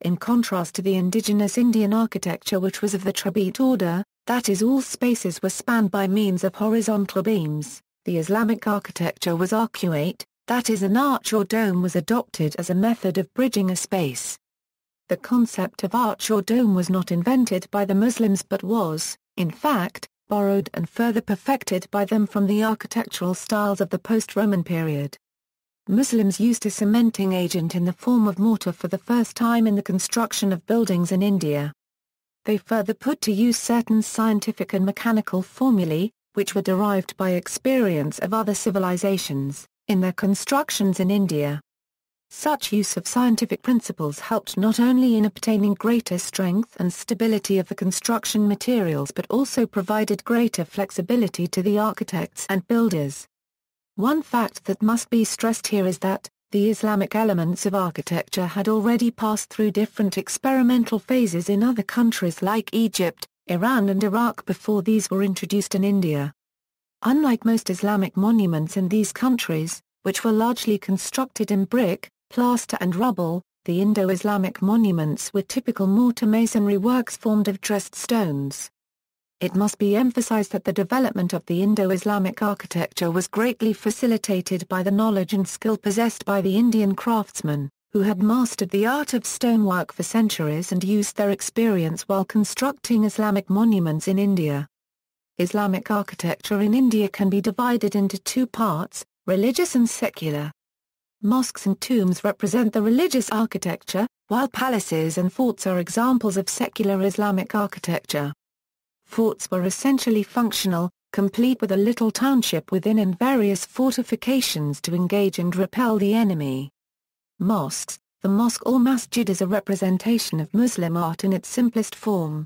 In contrast to the indigenous Indian architecture, which was of the Trabit order, that is, all spaces were spanned by means of horizontal beams. The Islamic architecture was arcuate, that is, an arch or dome was adopted as a method of bridging a space. The concept of arch or dome was not invented by the Muslims but was, in fact, borrowed and further perfected by them from the architectural styles of the post-Roman period. Muslims used a cementing agent in the form of mortar for the first time in the construction of buildings in India. They further put to use certain scientific and mechanical formulae, which were derived by experience of other civilizations, in their constructions in India. Such use of scientific principles helped not only in obtaining greater strength and stability of the construction materials but also provided greater flexibility to the architects and builders. One fact that must be stressed here is that, the Islamic elements of architecture had already passed through different experimental phases in other countries like Egypt, Iran and Iraq before these were introduced in India. Unlike most Islamic monuments in these countries, which were largely constructed in brick, plaster and rubble, the Indo-Islamic monuments were typical mortar masonry works formed of dressed stones. It must be emphasized that the development of the Indo-Islamic architecture was greatly facilitated by the knowledge and skill possessed by the Indian craftsmen, who had mastered the art of stonework for centuries and used their experience while constructing Islamic monuments in India. Islamic architecture in India can be divided into two parts, religious and secular. Mosques and tombs represent the religious architecture, while palaces and forts are examples of secular Islamic architecture. Forts were essentially functional, complete with a little township within and various fortifications to engage and repel the enemy. Mosques. The mosque or masjid is a representation of Muslim art in its simplest form.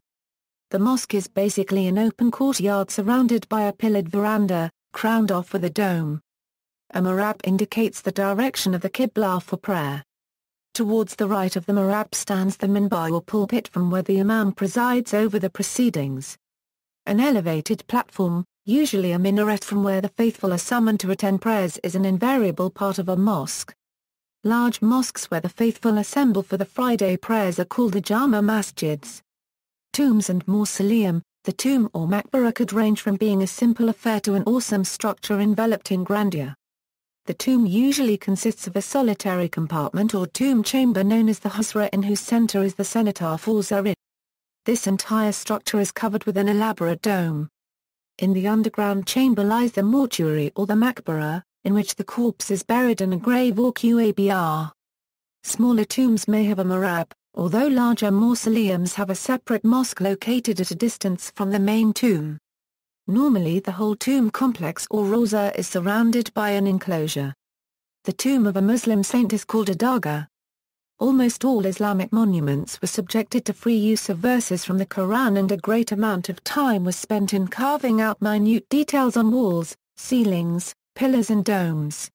The mosque is basically an open courtyard surrounded by a pillared veranda, crowned off with a dome. A mihrab indicates the direction of the Qibla for prayer. Towards the right of the mihrab stands the minbar or pulpit from where the imam presides over the proceedings. An elevated platform, usually a minaret from where the faithful are summoned to attend prayers, is an invariable part of a mosque. Large mosques where the faithful assemble for the Friday prayers are called the Jama masjids. Tombs and mausoleum. The tomb or maqbara could range from being a simple affair to an awesome structure enveloped in grandeur. The tomb usually consists of a solitary compartment or tomb chamber known as the husra, in whose center is the cenotaph or zarin. This entire structure is covered with an elaborate dome. In the underground chamber lies the mortuary or the maqbara, in which the corpse is buried in a grave or qabr. Smaller tombs may have a mihrab, although larger mausoleums have a separate mosque located at a distance from the main tomb. Normally the whole tomb complex or rawza is surrounded by an enclosure. The tomb of a Muslim saint is called a dargah. Almost all Islamic monuments were subjected to free use of verses from the Quran, and a great amount of time was spent in carving out minute details on walls, ceilings, pillars and domes.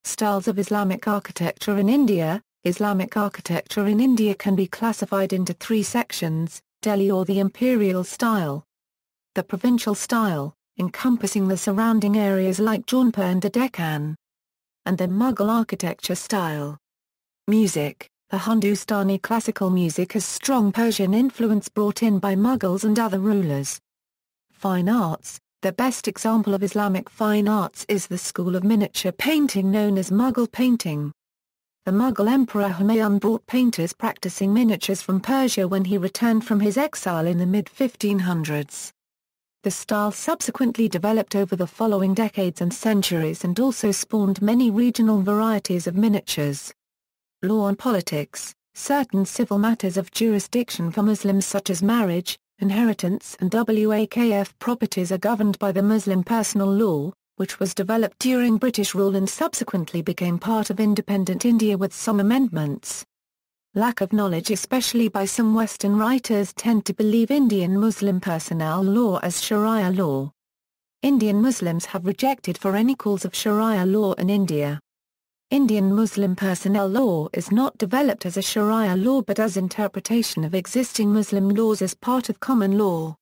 Styles of Islamic architecture in India. Islamic architecture in India can be classified into three sections: Delhi or the imperial style, the provincial style, encompassing the surrounding areas like Jaunpur and the Deccan, and the Mughal architecture style. Music. The Hindustani classical music has strong Persian influence brought in by Mughals and other rulers. Fine arts. The best example of Islamic fine arts is the school of miniature painting known as Mughal painting. The Mughal Emperor Humayun brought painters practicing miniatures from Persia when he returned from his exile in the mid-1500s. The style subsequently developed over the following decades and centuries and also spawned many regional varieties of miniatures. Law and politics. Certain civil matters of jurisdiction for Muslims such as marriage, inheritance and wakf properties are governed by the Muslim personal law, which was developed during British rule and subsequently became part of independent India with some amendments. Lack of knowledge, especially by some Western writers, tend to believe Indian Muslim personnel law as Sharia law. Indian Muslims have rejected for any calls of Sharia law in India. Indian Muslim personnel law is not developed as a Sharia law but as interpretation of existing Muslim laws as part of common law.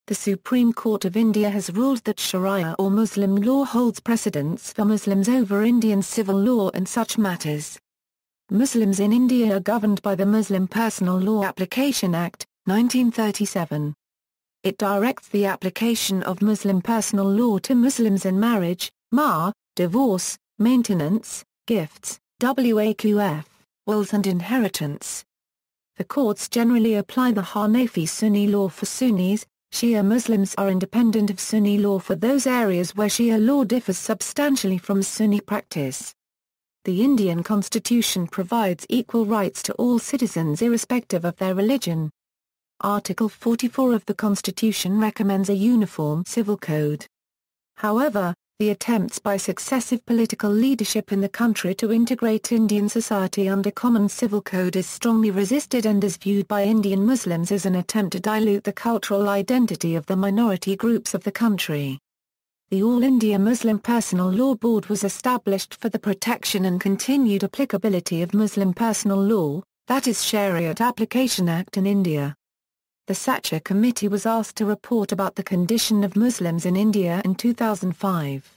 The Supreme Court of India has ruled that Sharia or Muslim law holds precedence for Muslims over Indian civil law in such matters. Muslims in India are governed by the Muslim Personal Law Application Act, 1937. It directs the application of Muslim personal law to Muslims in marriage, mahr, divorce, maintenance, gifts, waqf, wills and inheritance. The courts generally apply the Hanafi Sunni law for Sunnis. Shia Muslims are independent of Sunni law for those areas where Shia law differs substantially from Sunni practice. The Indian constitution provides equal rights to all citizens irrespective of their religion. Article 44 of the Constitution recommends a uniform civil code. However, the attempts by successive political leadership in the country to integrate Indian society under common civil code is strongly resisted and is viewed by Indian Muslims as an attempt to dilute the cultural identity of the minority groups of the country. The All India Muslim Personal Law Board was established for the protection and continued applicability of Muslim personal law, that is Shariat Application Act in India. The Satcher Committee was asked to report about the condition of Muslims in India in 2005.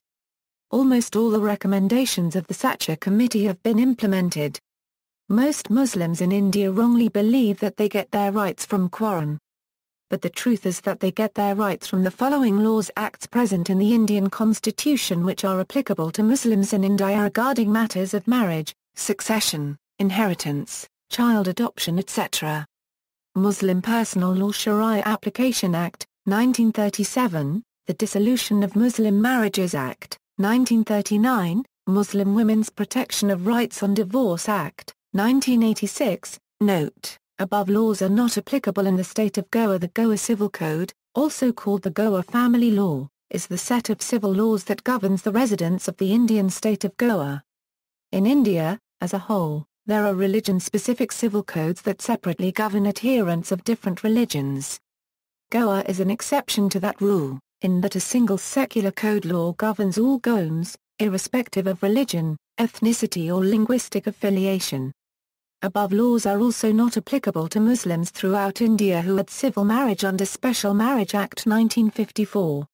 Almost all the recommendations of the Satcher Committee have been implemented. Most Muslims in India wrongly believe that they get their rights from Quran. But the truth is that they get their rights from the following laws acts present in the Indian constitution which are applicable to Muslims in India regarding matters of marriage, succession, inheritance, child adoption etc. Muslim Personal Law Sharia Application Act, 1937, the Dissolution of Muslim Marriages Act, 1939, Muslim Women's Protection of Rights on Divorce Act, 1986, note, above laws are not applicable in the state of Goa. The Goa Civil Code, also called the Goa Family Law, is the set of civil laws that governs the residents of the Indian state of Goa. In India, as a whole, there are religion-specific civil codes that separately govern adherents of different religions. Goa is an exception to that rule, in that a single secular code law governs all Goans, irrespective of religion, ethnicity or linguistic affiliation. Above laws are also not applicable to Muslims throughout India who had civil marriage under Special Marriage Act 1954.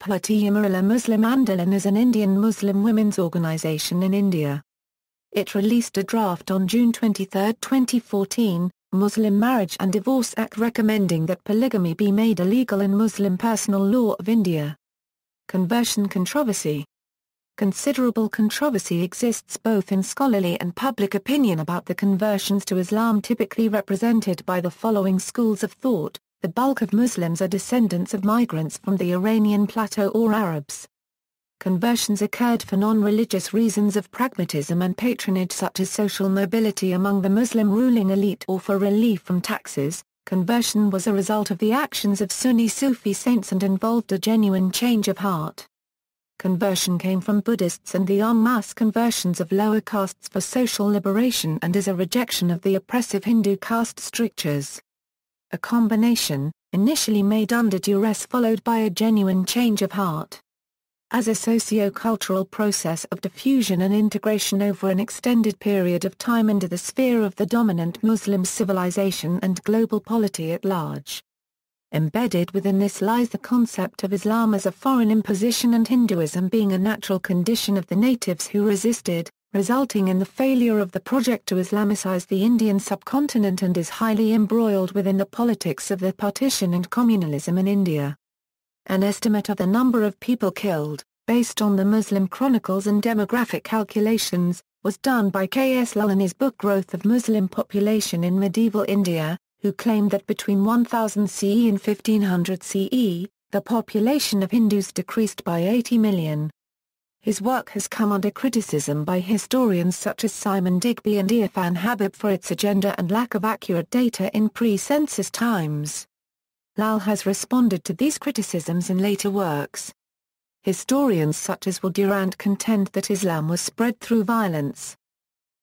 Bharatiya Mahila Muslim Andolan is an Indian Muslim women's organisation in India. It released a draft on June 23, 2014, Muslim Marriage and Divorce Act recommending that polygamy be made illegal in Muslim Personal Law of India. Conversion controversy. Considerable controversy exists both in scholarly and public opinion about the conversions to Islam typically represented by the following schools of thought. The bulk of Muslims are descendants of migrants from the Iranian plateau or Arabs. Conversions occurred for non-religious reasons of pragmatism and patronage such as social mobility among the Muslim ruling elite or for relief from taxes. Conversion was a result of the actions of Sunni Sufi saints and involved a genuine change of heart. Conversion came from Buddhists and the en masse conversions of lower castes for social liberation and is a rejection of the oppressive Hindu caste strictures. A combination, initially made under duress followed by a genuine change of heart. As a socio-cultural process of diffusion and integration over an extended period of time into the sphere of the dominant Muslim civilization and global polity at large. Embedded within this lies the concept of Islam as a foreign imposition and Hinduism being a natural condition of the natives who resisted, resulting in the failure of the project to Islamicize the Indian subcontinent and is highly embroiled within the politics of the partition and communalism in India. An estimate of the number of people killed, based on the Muslim chronicles and demographic calculations, was done by K.S. Lull in his book Growth of Muslim Population in Medieval India, who claimed that between 1000 CE and 1500 CE, the population of Hindus decreased by 80 million. His work has come under criticism by historians such as Simon Digby and Irfan Habib for its agenda and lack of accurate data in pre-census times. Lull has responded to these criticisms in later works. Historians such as Will Durant contend that Islam was spread through violence.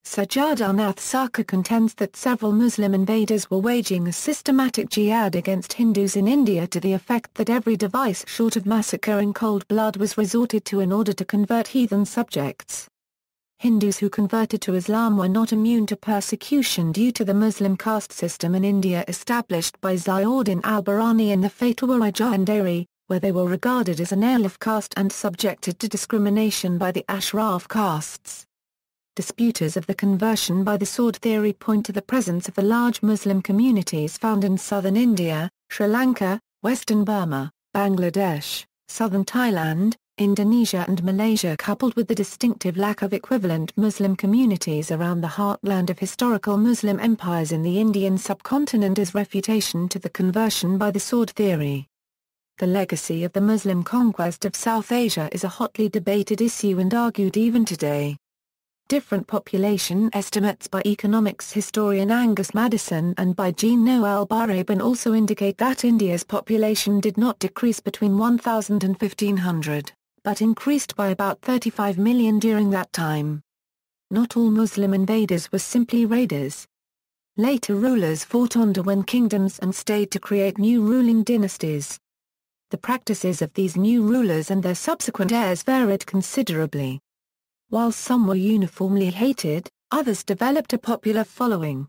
Sajadarnath Sarkar contends that several Muslim invaders were waging a systematic jihad against Hindus in India to the effect that every device short of massacre in cold blood was resorted to in order to convert heathen subjects. Hindus who converted to Islam were not immune to persecution due to the Muslim caste system in India established by Ziauddin al-Barani in the Fatwa Jahandari, where they were regarded as an alif caste and subjected to discrimination by the Ashraf castes. Disputers of the conversion by the sword theory point to the presence of the large Muslim communities found in southern India, Sri Lanka, Western Burma, Bangladesh, southern Thailand, Indonesia and Malaysia, coupled with the distinctive lack of equivalent Muslim communities around the heartland of historical Muslim empires in the Indian subcontinent, is refutation to the conversion by the sword theory. The legacy of the Muslim conquest of South Asia is a hotly debated issue and argued even today. Different population estimates by economics historian Angus Maddison and by Jean-Noël Barabin also indicate that India's population did not decrease between 1000 and 1500, but increased by about 35 million during that time. Not all Muslim invaders were simply raiders. Later rulers fought on to win kingdoms and stayed to create new ruling dynasties. The practices of these new rulers and their subsequent heirs varied considerably. While some were uniformly hated, others developed a popular following.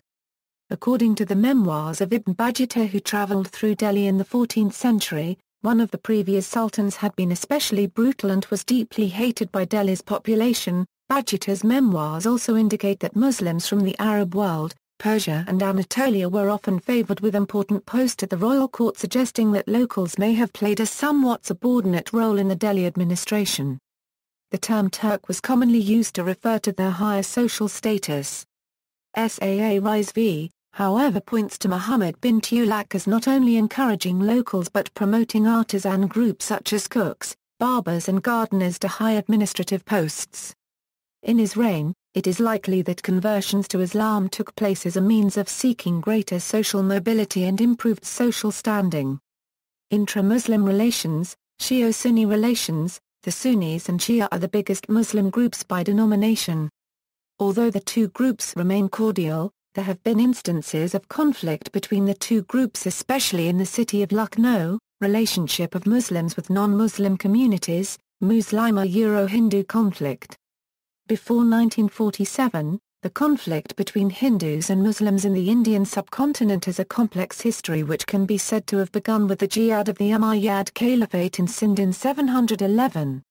According to the memoirs of Ibn Battuta, who travelled through Delhi in the 14th century, one of the previous sultans had been especially brutal and was deeply hated by Delhi's population. Battuta's memoirs also indicate that Muslims from the Arab world, Persia and Anatolia were often favoured with important posts at the royal court, suggesting that locals may have played a somewhat subordinate role in the Delhi administration. The term Turk was commonly used to refer to their higher social status. Saa Rizvi, however, points to Muhammad bin Tughlaq as not only encouraging locals but promoting artisan groups such as cooks, barbers and gardeners to high administrative posts. In his reign, it is likely that conversions to Islam took place as a means of seeking greater social mobility and improved social standing. Intra-Muslim relations, Shia-Sunni relations. The Sunnis and Shia are the biggest Muslim groups by denomination. Although the two groups remain cordial, there have been instances of conflict between the two groups, especially in the city of Lucknow. Relationship of Muslims with non-Muslim communities, Muslima-Euro-Hindu conflict. Before 1947, the conflict between Hindus and Muslims in the Indian subcontinent has a complex history which can be said to have begun with the jihad of the Umayyad Caliphate in Sindh in 711.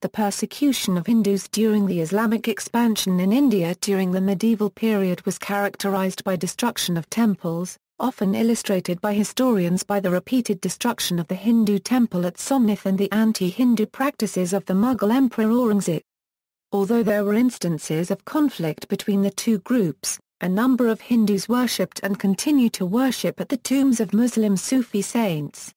The persecution of Hindus during the Islamic expansion in India during the medieval period was characterized by destruction of temples, often illustrated by historians by the repeated destruction of the Hindu temple at Somnath and the anti-Hindu practices of the Mughal Emperor Aurangzeb. Although there were instances of conflict between the two groups, a number of Hindus worshipped and continue to worship at the tombs of Muslim Sufi saints.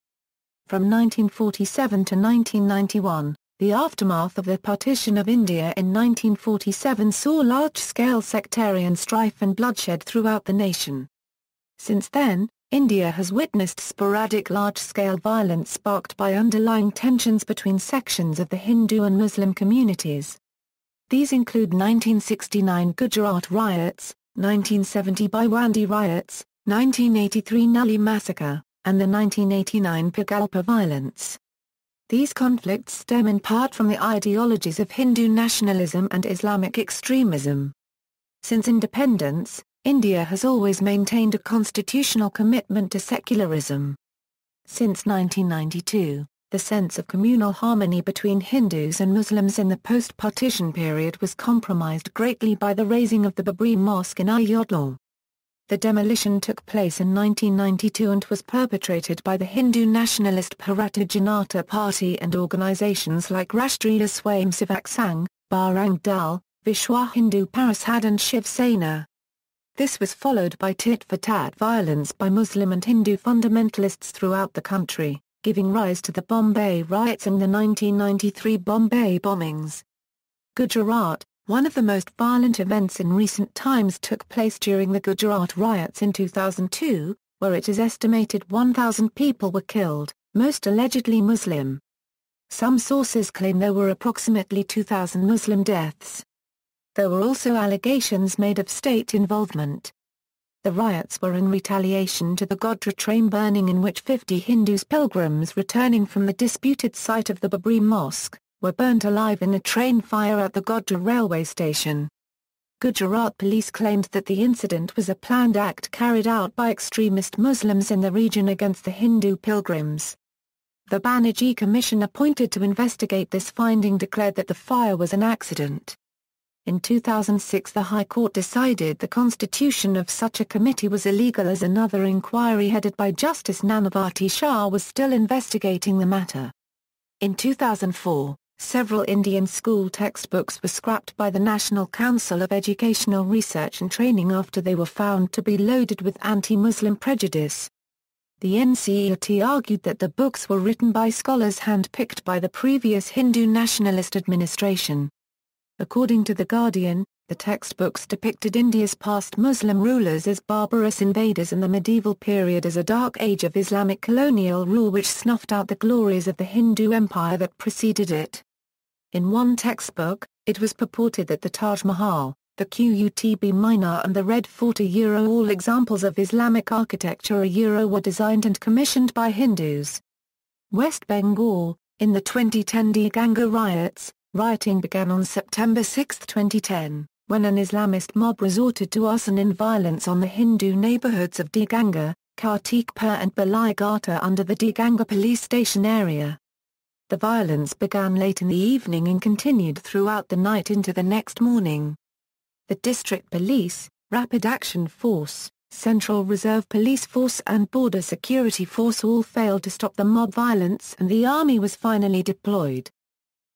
From 1947 to 1991, the aftermath of the partition of India in 1947 saw large-scale sectarian strife and bloodshed throughout the nation. Since then, India has witnessed sporadic large-scale violence sparked by underlying tensions between sections of the Hindu and Muslim communities. These include 1969 Gujarat riots, 1970 Bhiwandi riots, 1983 Nulli massacre, and the 1989 Pagalpa violence. These conflicts stem in part from the ideologies of Hindu nationalism and Islamic extremism. Since independence, India has always maintained a constitutional commitment to secularism. Since 1992, the sense of communal harmony between Hindus and Muslims in the post-partition period was compromised greatly by the razing of the Babri Mosque in Ayodhya. The demolition took place in 1992 and was perpetrated by the Hindu nationalist Bharatiya Janata Party and organizations like Rashtriya Swayamsevak Sangh, Bajrang Dal, Vishwa Hindu Parishad and Shiv Sena. This was followed by tit-for-tat violence by Muslim and Hindu fundamentalists throughout the country, giving rise to the Bombay riots and the 1993 Bombay bombings. Gujarat, one of the most violent events in recent times, took place during the Gujarat riots in 2002, where it is estimated 1,000 people were killed, most allegedly Muslim. Some sources claim there were approximately 2,000 Muslim deaths. There were also allegations made of state involvement. The riots were in retaliation to the Godhra train burning, in which 50 Hindus pilgrims returning from the disputed site of the Babri Mosque were burnt alive in a train fire at the Godhra railway station. Gujarat police claimed that the incident was a planned act carried out by extremist Muslims in the region against the Hindu pilgrims. The Banerjee Commission appointed to investigate this finding declared that the fire was an accident. In 2006 the High Court decided the constitution of such a committee was illegal as another inquiry headed by Justice Nanavati Shah was still investigating the matter. In 2004, several Indian school textbooks were scrapped by the National Council of Educational Research and Training after they were found to be loaded with anti-Muslim prejudice. The NCERT argued that the books were written by scholars hand-picked by the previous Hindu nationalist administration. According to The Guardian, the textbooks depicted India's past Muslim rulers as barbarous invaders and the medieval period as a dark age of Islamic colonial rule which snuffed out the glories of the Hindu empire that preceded it. In one textbook, it was purported that the Taj Mahal, the Qutb Minar and the Red Fort all examples of Islamic architecture were designed and commissioned by Hindus. West Bengal, in the 2010 Diganga riots, rioting began on September 6, 2010, when an Islamist mob resorted to arson and violence on the Hindu neighborhoods of Diganga, Kartikpur and Balaighata under the Diganga police station area. The violence began late in the evening and continued throughout the night into the next morning. The District Police, Rapid Action Force, Central Reserve Police Force and Border Security Force all failed to stop the mob violence and the army was finally deployed.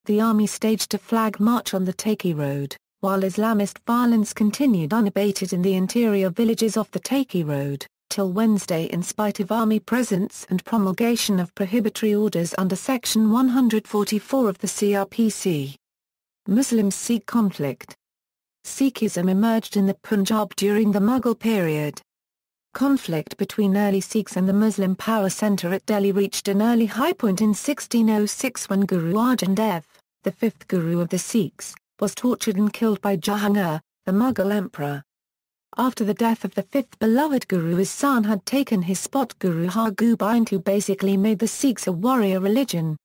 The army staged a flag march on the Taki Road, while Islamist violence continued unabated in the interior villages off the Taki Road, till Wednesday in spite of army presence and promulgation of prohibitory orders under Section 144 of the CRPC. Muslim-Sikh conflict. Sikhism emerged in the Punjab during the Mughal period. Conflict between early Sikhs and the Muslim power centre at Delhi reached an early high point in 1606 when Guru Arjan Dev, the fifth Guru of the Sikhs, was tortured and killed by Jahangir, the Mughal emperor. After the death of the fifth beloved Guru his son had taken his spot Guru Har Gobind who basically made the Sikhs a warrior religion.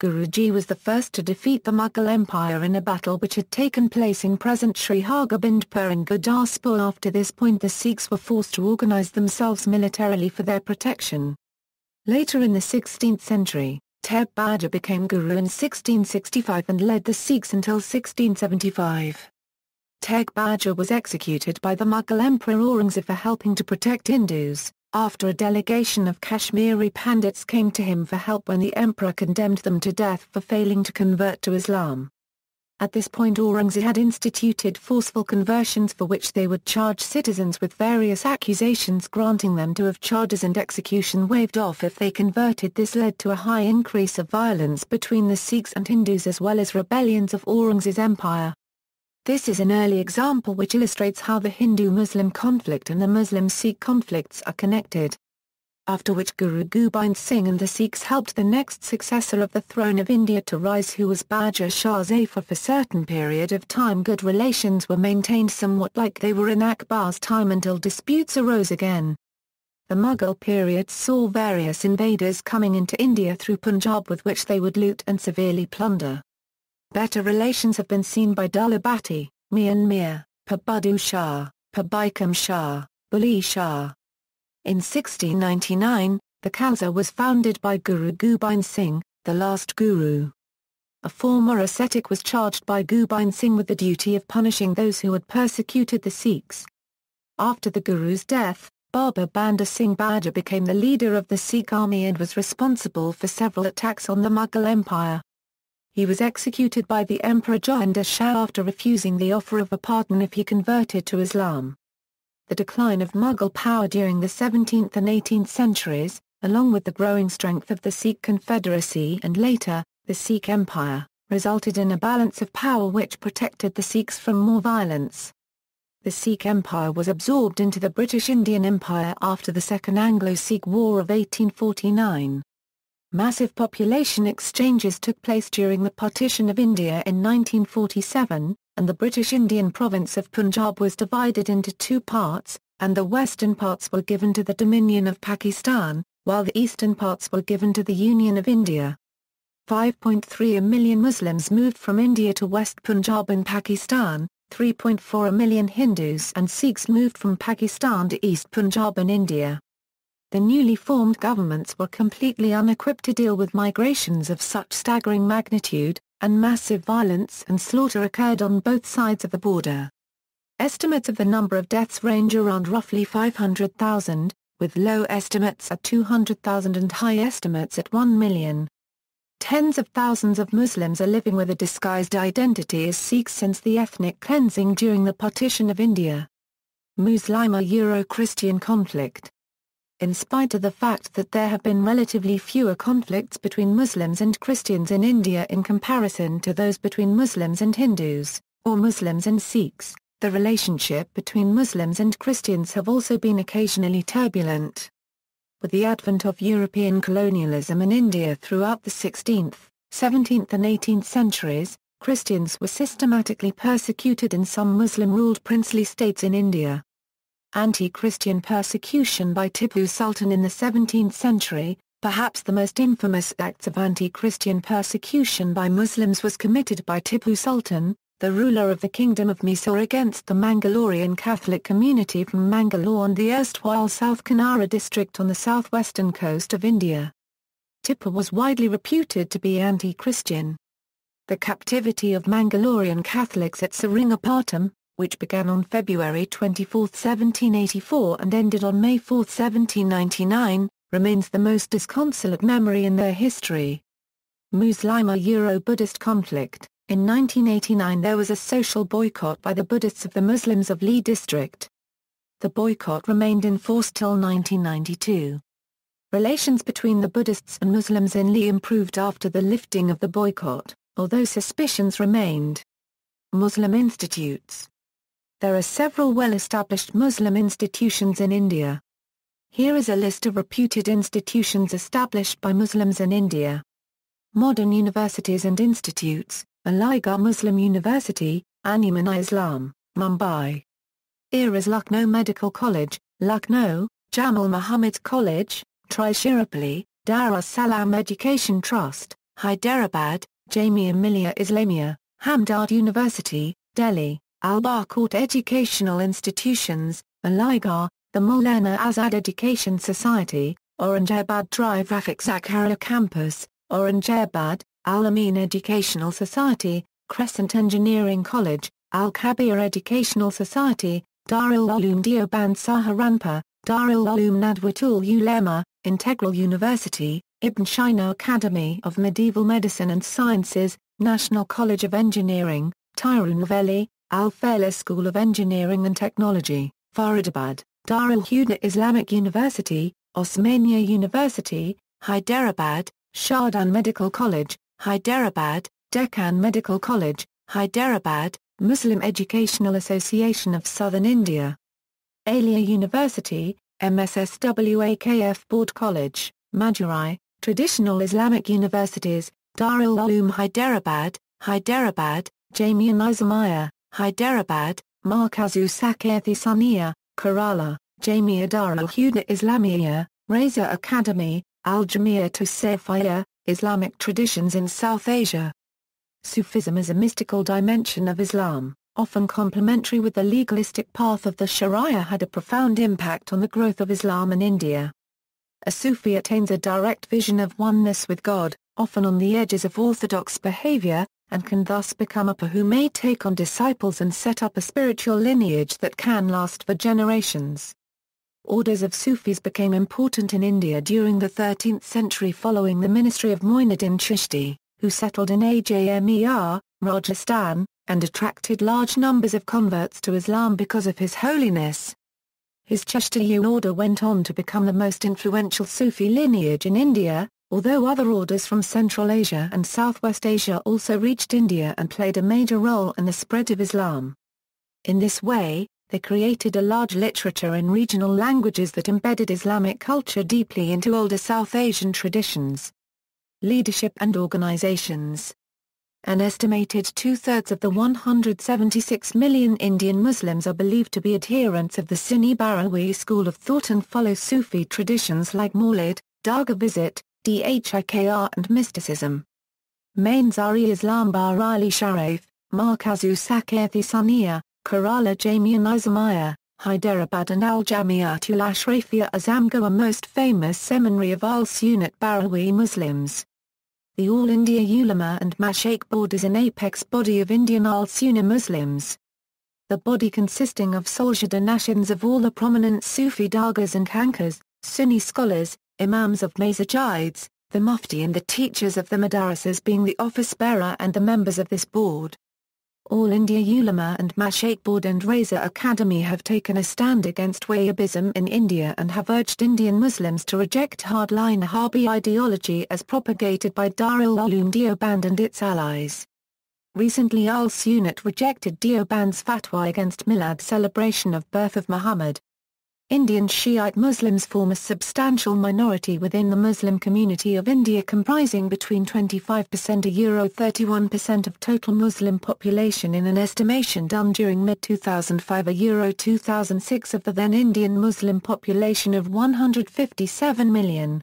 Guruji was the first to defeat the Mughal Empire in a battle which had taken place in present Sri Hargobindpur in Gurdaspur. After this point the Sikhs were forced to organise themselves militarily for their protection. Later in the 16th century, Teg Bahadur became Guru in 1665 and led the Sikhs until 1675. Teg Bahadur was executed by the Mughal Emperor Aurangzeb for helping to protect Hindus, after a delegation of Kashmiri Pandits came to him for help when the emperor condemned them to death for failing to convert to Islam. At this point Aurangzeb had instituted forceful conversions for which they would charge citizens with various accusations granting them to have charges and execution waived off if they converted. This led to a high increase of violence between the Sikhs and Hindus as well as rebellions of Aurangzeb's empire. This is an early example which illustrates how the Hindu-Muslim conflict and the Muslim-Sikh conflicts are connected. After which Guru Gobind Singh and the Sikhs helped the next successor of the throne of India to rise who was Bahadur Shah Zafar. For a certain period of time good relations were maintained somewhat like they were in Akbar's time until disputes arose again. The Mughal period saw various invaders coming into India through Punjab with which they would loot and severely plunder. Better relations have been seen by Dulabati, Mian Mir, Pabuddu Shah, Pabikam Shah, Buli Shah. In 1699, the Khalsa was founded by Guru Gobind Singh, the last Guru. A former ascetic was charged by Gobind Singh with the duty of punishing those who had persecuted the Sikhs. After the Guru's death, Baba Banda Singh Bahadur became the leader of the Sikh army and was responsible for several attacks on the Mughal Empire. He was executed by the Emperor Jahandar Shah after refusing the offer of a pardon if he converted to Islam. The decline of Mughal power during the 17th and 18th centuries, along with the growing strength of the Sikh Confederacy and later, the Sikh Empire, resulted in a balance of power which protected the Sikhs from more violence. The Sikh Empire was absorbed into the British Indian Empire after the Second Anglo-Sikh War of 1849. Massive population exchanges took place during the partition of India in 1947, and the British Indian province of Punjab was divided into two parts, and the western parts were given to the Dominion of Pakistan, while the eastern parts were given to the Union of India. 5.3 million Muslims moved from India to West Punjab in Pakistan, 3.4 million Hindus and Sikhs moved from Pakistan to East Punjab in India. The newly formed governments were completely unequipped to deal with migrations of such staggering magnitude, and massive violence and slaughter occurred on both sides of the border. Estimates of the number of deaths range around roughly 500,000, with low estimates at 200,000 and high estimates at 1 million. Tens of thousands of Muslims are living with a disguised identity as Sikhs since the ethnic cleansing during the partition of India. Muslim-Euro-Christian conflict. In spite of the fact that there have been relatively fewer conflicts between Muslims and Christians in India in comparison to those between Muslims and Hindus, or Muslims and Sikhs, the relationship between Muslims and Christians have also been occasionally turbulent. With the advent of European colonialism in India throughout the 16th, 17th and 18th centuries, Christians were systematically persecuted in some Muslim-ruled princely states in India. Anti-Christian persecution by Tipu Sultan in the 17th century, perhaps the most infamous acts of anti-Christian persecution by Muslims was committed by Tipu Sultan, the ruler of the Kingdom of Mysore, against the Mangalorean Catholic community from Mangalore and the erstwhile South Kanara district on the southwestern coast of India. Tipu was widely reputed to be anti-Christian. The captivity of Mangalorean Catholics at Seringapatam, which began on February 24, 1784 and ended on May 4, 1799, remains the most disconsolate memory in their history. Muslim-Euro-Buddhist conflict. In 1989 there was a social boycott by the Buddhists of the Muslims of Lee district. The boycott remained in force till 1992. Relations between the Buddhists and Muslims in Lee improved after the lifting of the boycott, although suspicions remained. Muslim institutes. There are several well-established Muslim institutions in India. Here is a list of reputed institutions established by Muslims in India. Modern universities and institutes. Aligarh Muslim University, Animan-i-Islam, Mumbai. Eras Lucknow Medical College, Lucknow, Jamal Muhammad College, Trichinopoli, Darus Salam Education Trust, Hyderabad, Jamia Millia Islamia, Hamdard University, Delhi, Al-Barkot Educational Institutions, Aligarh, the Maulana Azad Education Society, Aurangabad Drive Rafiq Zakaria Campus, Aurangabad, Al-Amin Educational Society, Crescent Engineering College, Al-Kabir Educational Society, Darul Uloom Deoband Saharanpur, Darul Uloom Nadwatul Ulema, Integral University, Ibn Sina Academy of Medieval Medicine and Sciences, National College of Engineering, Tirunelveli, Al-Faila School of Engineering and Technology, Faridabad, Darul Huda Islamic University, Osmania University, Hyderabad, Shahdan Medical College, Hyderabad, Deccan Medical College, Hyderabad, Muslim Educational Association of Southern India. Alia University, MSSWAKF Board College, Madurai, Traditional Islamic Universities, Darul Uloom Hyderabad, Hyderabad, Jamia Nizamiya, Hyderabad, Markazu Sakirthi Sania, Kerala, Jamia Darul Huda Islamiyya, Reza Academy, Al-Jamia Tusafiyya, Islamic traditions in South Asia. Sufism is a mystical dimension of Islam, often complementary with the legalistic path of the Sharia, had a profound impact on the growth of Islam in India. A Sufi attains a direct vision of oneness with God, often on the edges of orthodox behavior, and can thus become a who may take on disciples and set up a spiritual lineage that can last for generations. Orders of Sufis became important in India during the 13th century following the ministry of Muinuddin Chishti, who settled in Ajmer, Rajasthan, and attracted large numbers of converts to Islam because of his holiness. His Chishtiya order went on to become the most influential Sufi lineage in India, although other orders from Central Asia and Southwest Asia also reached India and played a major role in the spread of Islam. In this way, they created a large literature in regional languages that embedded Islamic culture deeply into older South Asian traditions. Leadership and organizations. An estimated two-thirds of the 176 million Indian Muslims are believed to be adherents of the Sunni Barawi school of thought and follow Sufi traditions like Maulid, Dargah visit, Dhikr and mysticism. Main-Zari-Islam Barali Sharif, Markazu Sakirthi Sania, Kerala Jamia Nizamiya, Hyderabad and Al-Jamiatul Ashrafiyya Azamgarh are most famous seminary of Al-Sunnat Barawi Muslims. The All India Ulama and Mashaikh Board is an apex body of Indian al-Sunnah Muslims. The body consisting of Solshada Nashins of all the prominent Sufi dargahs and khanqahs, Sunni scholars, imams of masajids, the mufti and the teachers of the madrasas being the office bearer and the members of this board. All India Ulama and Mashaikh Board and Raza Academy have taken a stand against Wahhabism in India and have urged Indian Muslims to reject hardline Wahhabi ideology as propagated by Darul Uloom Deoband and its allies. Recently Al-Sunnah rejected Deoband's fatwa against Milad celebration of birth of Muhammad. Indian Shiite Muslims form a substantial minority within the Muslim community of India comprising between 25% and 31% of total Muslim population in an estimation done during mid-2005 and 2006 of the then Indian Muslim population of 157 million.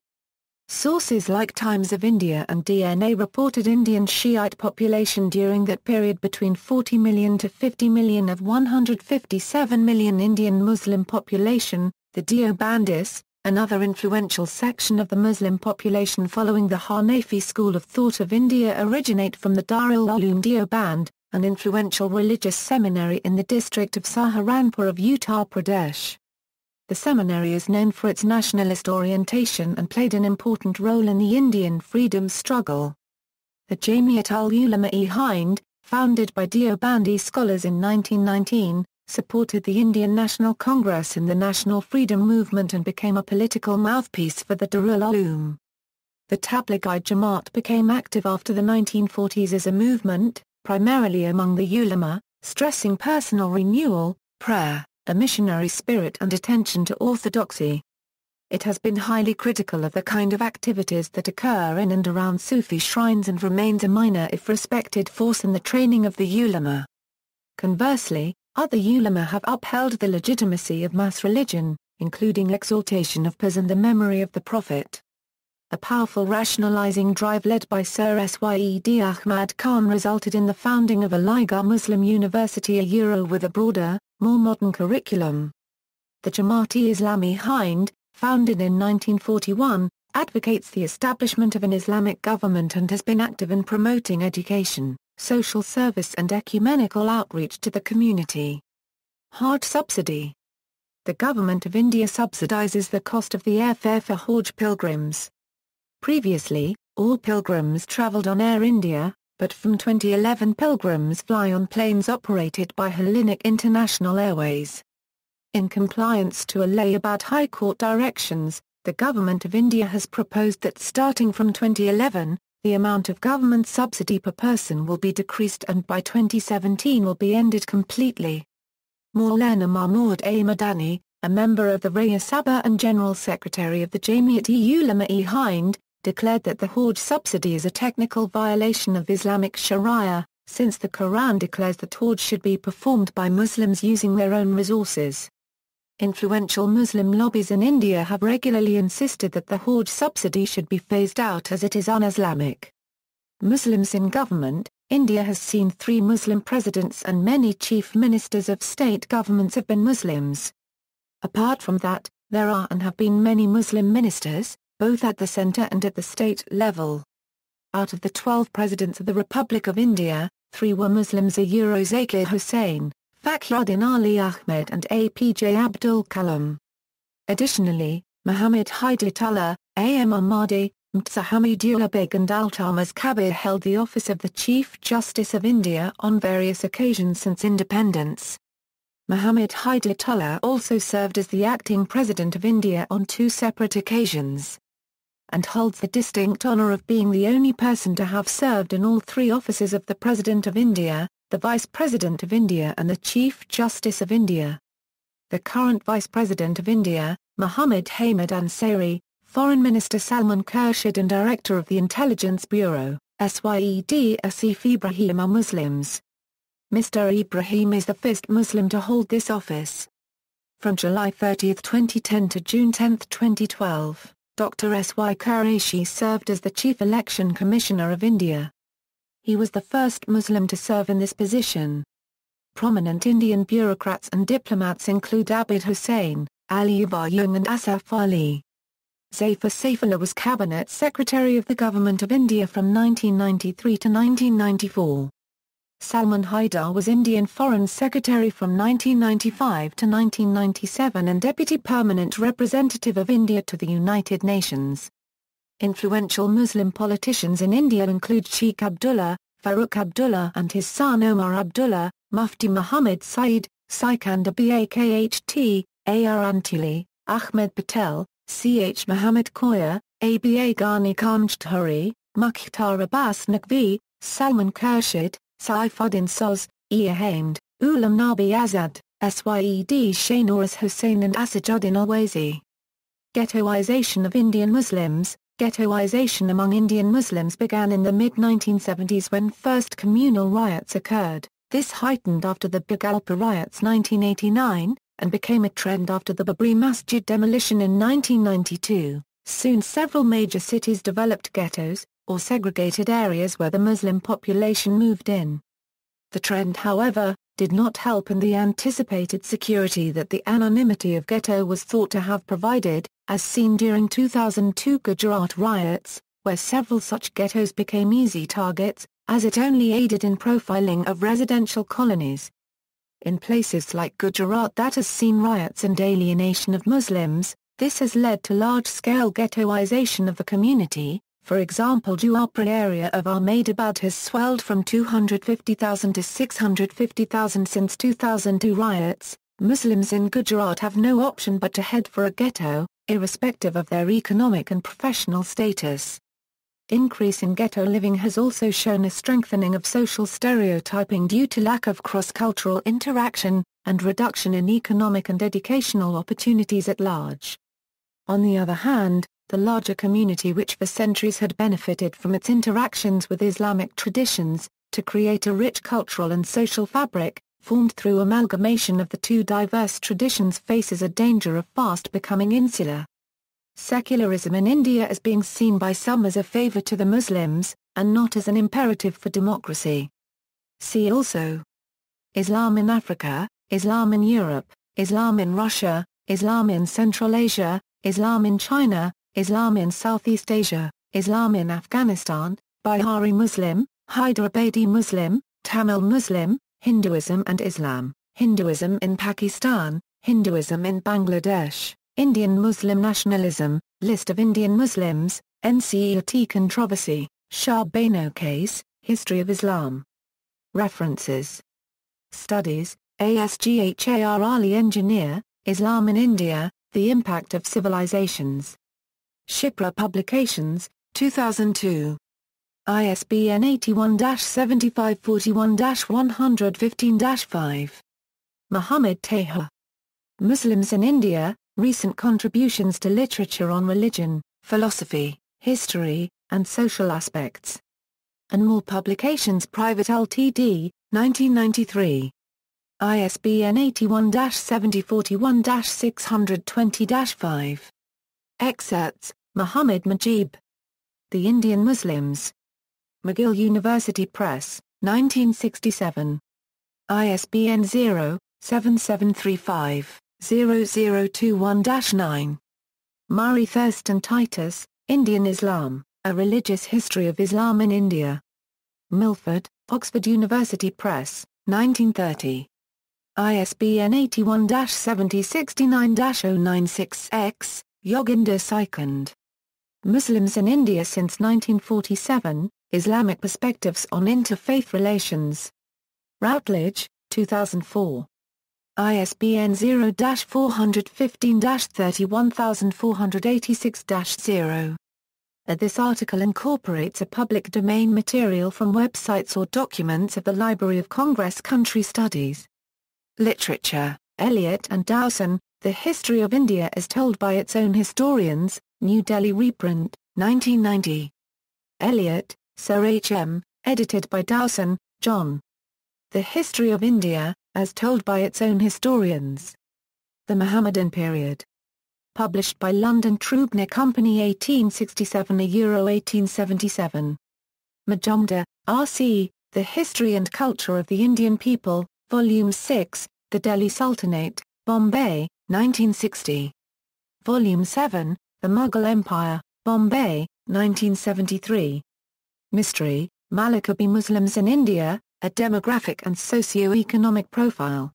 Sources like Times of India and DNA reported Indian Shiite population during that period between 40 million to 50 million of 157 million Indian Muslim population. The Deobandis, another influential section of the Muslim population following the Hanafi school of thought of India, originate from the Darul Uloom Deoband, an influential religious seminary in the district of Saharanpur of Uttar Pradesh. The seminary is known for its nationalist orientation and played an important role in the Indian freedom struggle. The Jamiat ul-Ulama-e-Hind, founded by Deobandi scholars in 1919, supported the Indian National Congress and the National Freedom Movement and became a political mouthpiece for the Darul Uloom. The Tablighi Jamaat became active after the 1940s as a movement, primarily among the ulama, stressing personal renewal, prayer, a missionary spirit and attention to orthodoxy. It has been highly critical of the kind of activities that occur in and around Sufi shrines and remains a minor if respected force in the training of the ulama. Conversely, other ulama have upheld the legitimacy of mass religion, including exaltation of prayers and the memory of the Prophet. A powerful rationalizing drive led by Sir Syed Ahmad Khan resulted in the founding of Aligarh Muslim University with a broader, more modern curriculum. The Jamaat-e-Islami-Hind, founded in 1941, advocates the establishment of an Islamic government and has been active in promoting education, social service and ecumenical outreach to the community. Hajj subsidy. The Government of India subsidizes the cost of the airfare for Hajj pilgrims. Previously, all pilgrims travelled on Air India, but from 2011 pilgrims fly on planes operated by Hellenic International Airways. In compliance to Allahabad High Court directions, the Government of India has proposed that starting from 2011, the amount of government subsidy per person will be decreased and by 2017 will be ended completely. Maulana Mahmood A. Madani, a member of the Raya Sabha and General Secretary of the Jamiat-e-Ulama-e-Hind, declared that the Hajj subsidy is a technical violation of Islamic Sharia, since the Quran declares that Hajj should be performed by Muslims using their own resources. Influential Muslim lobbies in India have regularly insisted that the Hajj subsidy should be phased out as it is un-Islamic. Muslims in government. India has seen 3 Muslim presidents and many chief ministers of state governments have been Muslims. Apart from that, there are and have been many Muslim ministers, both at the centre and at the state level. Out of the 12 presidents of the Republic of India, 3 were Muslims: Zakir Hussain, Fakhruddin Ali Ahmed and APJ Abdul Kalam. Additionally, Muhammad Hidayatullah, A.M. Ahmadi, Murtaza Hamidullah Beg and Altamas Kabir held the office of the Chief Justice of India on various occasions since independence. Muhammad Hidayatullah also served as the acting President of India on 2 separate occasions, and holds the distinct honour of being the only person to have served in all 3 offices of the President of India, the Vice President of India and the Chief Justice of India. The current Vice President of India, Muhammad Hamid Ansari, Foreign Minister Salman Khurshid and Director of the Intelligence Bureau, Syed Asif Ibrahim are Muslims. Mr. Ibrahim is the first Muslim to hold this office. From July 30, 2010 to June 10, 2012, Dr. S.Y. Qureshi served as the Chief Election Commissioner of India. He was the first Muslim to serve in this position. Prominent Indian bureaucrats and diplomats include Abid Hussain, Ali Bayung and Asaf Ali. Zafar Saifullah was Cabinet Secretary of the Government of India from 1993 to 1994. Salman Haidar was Indian Foreign Secretary from 1995 to 1997 and Deputy Permanent Representative of India to the United Nations. Influential Muslim politicians in India include Sheikh Abdullah, Farooq Abdullah and his son Omar Abdullah, Mufti Muhammad Saeed, Sikandar Bakht, A.R. Antuli, Ahmed Patel, C.H. Muhammad Koya, A.B.A. Ghani Khanjthuri, Mukhtar Abbas Naqvi, Salman Khurshid, Saifuddin Soz, Ia Hamd, Ghulam Nabi Azad, Syed Shahnawaz Hussain and Asaduddin Owaisi. Ghettoization of Indian Muslims. Ghettoization among Indian Muslims began in the mid-1970s when first communal riots occurred. This heightened after the Bhagalpur riots 1989, and became a trend after the Babri Masjid demolition in 1992. Soon several major cities developed ghettos, or segregated areas where the Muslim population moved in. The trend, however, did not help in the anticipated security that the anonymity of ghetto was thought to have provided, as seen during 2002 Gujarat riots, where several such ghettos became easy targets, as it only aided in profiling of residential colonies. In places like Gujarat that has seen riots and alienation of Muslims, this has led to large-scale ghettoization of the community. For example, Juapur area of Ahmedabad has swelled from 250,000 to 650,000 since 2002 riots. Muslims in Gujarat have no option but to head for a ghetto, irrespective of their economic and professional status. Increase in ghetto living has also shown a strengthening of social stereotyping due to lack of cross-cultural interaction, and reduction in economic and educational opportunities at large. On the other hand, the larger community which for centuries had benefited from its interactions with Islamic traditions, to create a rich cultural and social fabric, formed through amalgamation of the two diverse traditions, faces a danger of fast becoming insular. Secularism in India is being seen by some as a favor to the Muslims, and not as an imperative for democracy. See also: Islam in Africa, Islam in Europe, Islam in Russia, Islam in Central Asia, Islam in China, Islam in Southeast Asia, Islam in Afghanistan, Bihari Muslim, Hyderabadi Muslim, Tamil Muslim, Hinduism and Islam, Hinduism in Pakistan, Hinduism in Bangladesh, Indian Muslim nationalism, List of Indian Muslims, NCERT controversy, Shah Bano case, History of Islam. References. Studies, ASGHAR Ali Engineer, Islam in India, The Impact of Civilizations. Shipra Publications, 2002. ISBN 81-7541-115-5. Muhammad Taha. Muslims in India, Recent Contributions to Literature on Religion, Philosophy, History, and Social Aspects. And More Publications Private Ltd, 1993. ISBN 81-7041-620-5. Excerpts, Muhammad Mujib. The Indian Muslims. McGill University Press, 1967. ISBN 0-7735-0021-9. Murray Thurston Titus, Indian Islam, A Religious History of Islam in India. Milford, Oxford University Press, 1930. ISBN 81-7069-096-X, Yoginder Sikand. Muslims in India since 1947, Islamic Perspectives on Interfaith Relations. Routledge, 2004. ISBN 0-415-31486-0. This article incorporates a public domain material from websites or documents of the Library of Congress Country Studies. Literature, Eliot and Dowson, The History of India as Told by Its Own Historians, New Delhi reprint, 1990. Eliot, Sir H. M., edited by Dowson, John. The History of India, as Told by Its Own Historians. The Mohammedan Period. Published by London Trubner Company 1867–1877. Majumdar, R.C., The History and Culture of the Indian People, Volume 6, The Delhi Sultanate, Bombay, 1960. Volume 7, The Mughal Empire, Bombay, 1973. Mystery, Malakkabi Muslims in India, A Demographic and Socio-Economic Profile.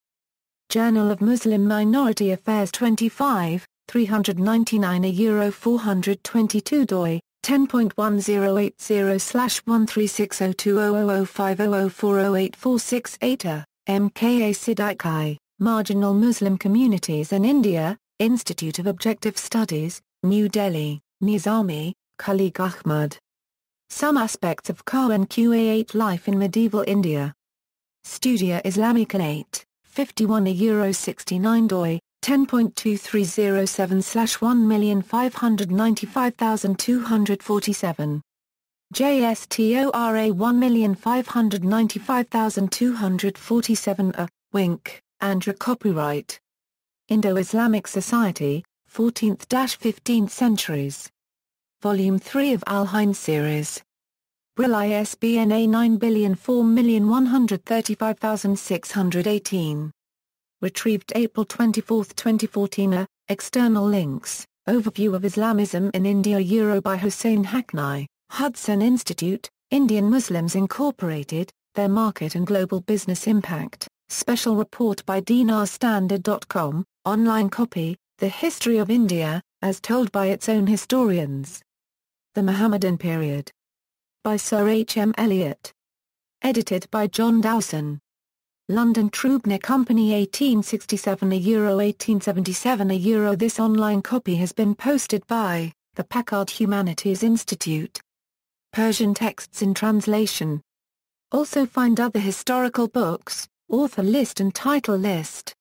Journal of Muslim Minority Affairs 25, 399 euro 422 doi, 10.1080/136020005000408468 MKA Siddiqui, Marginal Muslim Communities in India, Institute of Objective Studies, New Delhi, Nizami, Khaliq Ahmad. Some Aspects of Qa Life in Medieval India. Studia Islamica 8, 51 euro 69 doi, 10.2307/1595247. JSTORA 1595247 A. Wink, Andrew Copyright. Indo-Islamic Society, 14th-15th Centuries. Volume 3 of Al-Hind Series. Brill ISBN A904135618. Retrieved April 24, 2014. External links, Overview of Islamism in India Euro by Hussein Haqqani, Hudson Institute, Indian Muslims Incorporated, Their Market and Global Business Impact, Special Report by dinarstandard.com, online copy, The History of India, as told by its own historians. The Mohammedan Period. By Sir H. M. Eliot. Edited by John Dowson. London Trubner Company 1867 euro 1877 euro. This online copy has been posted by the Packard Humanities Institute. Persian texts in translation. Also find other historical books, author list and title list.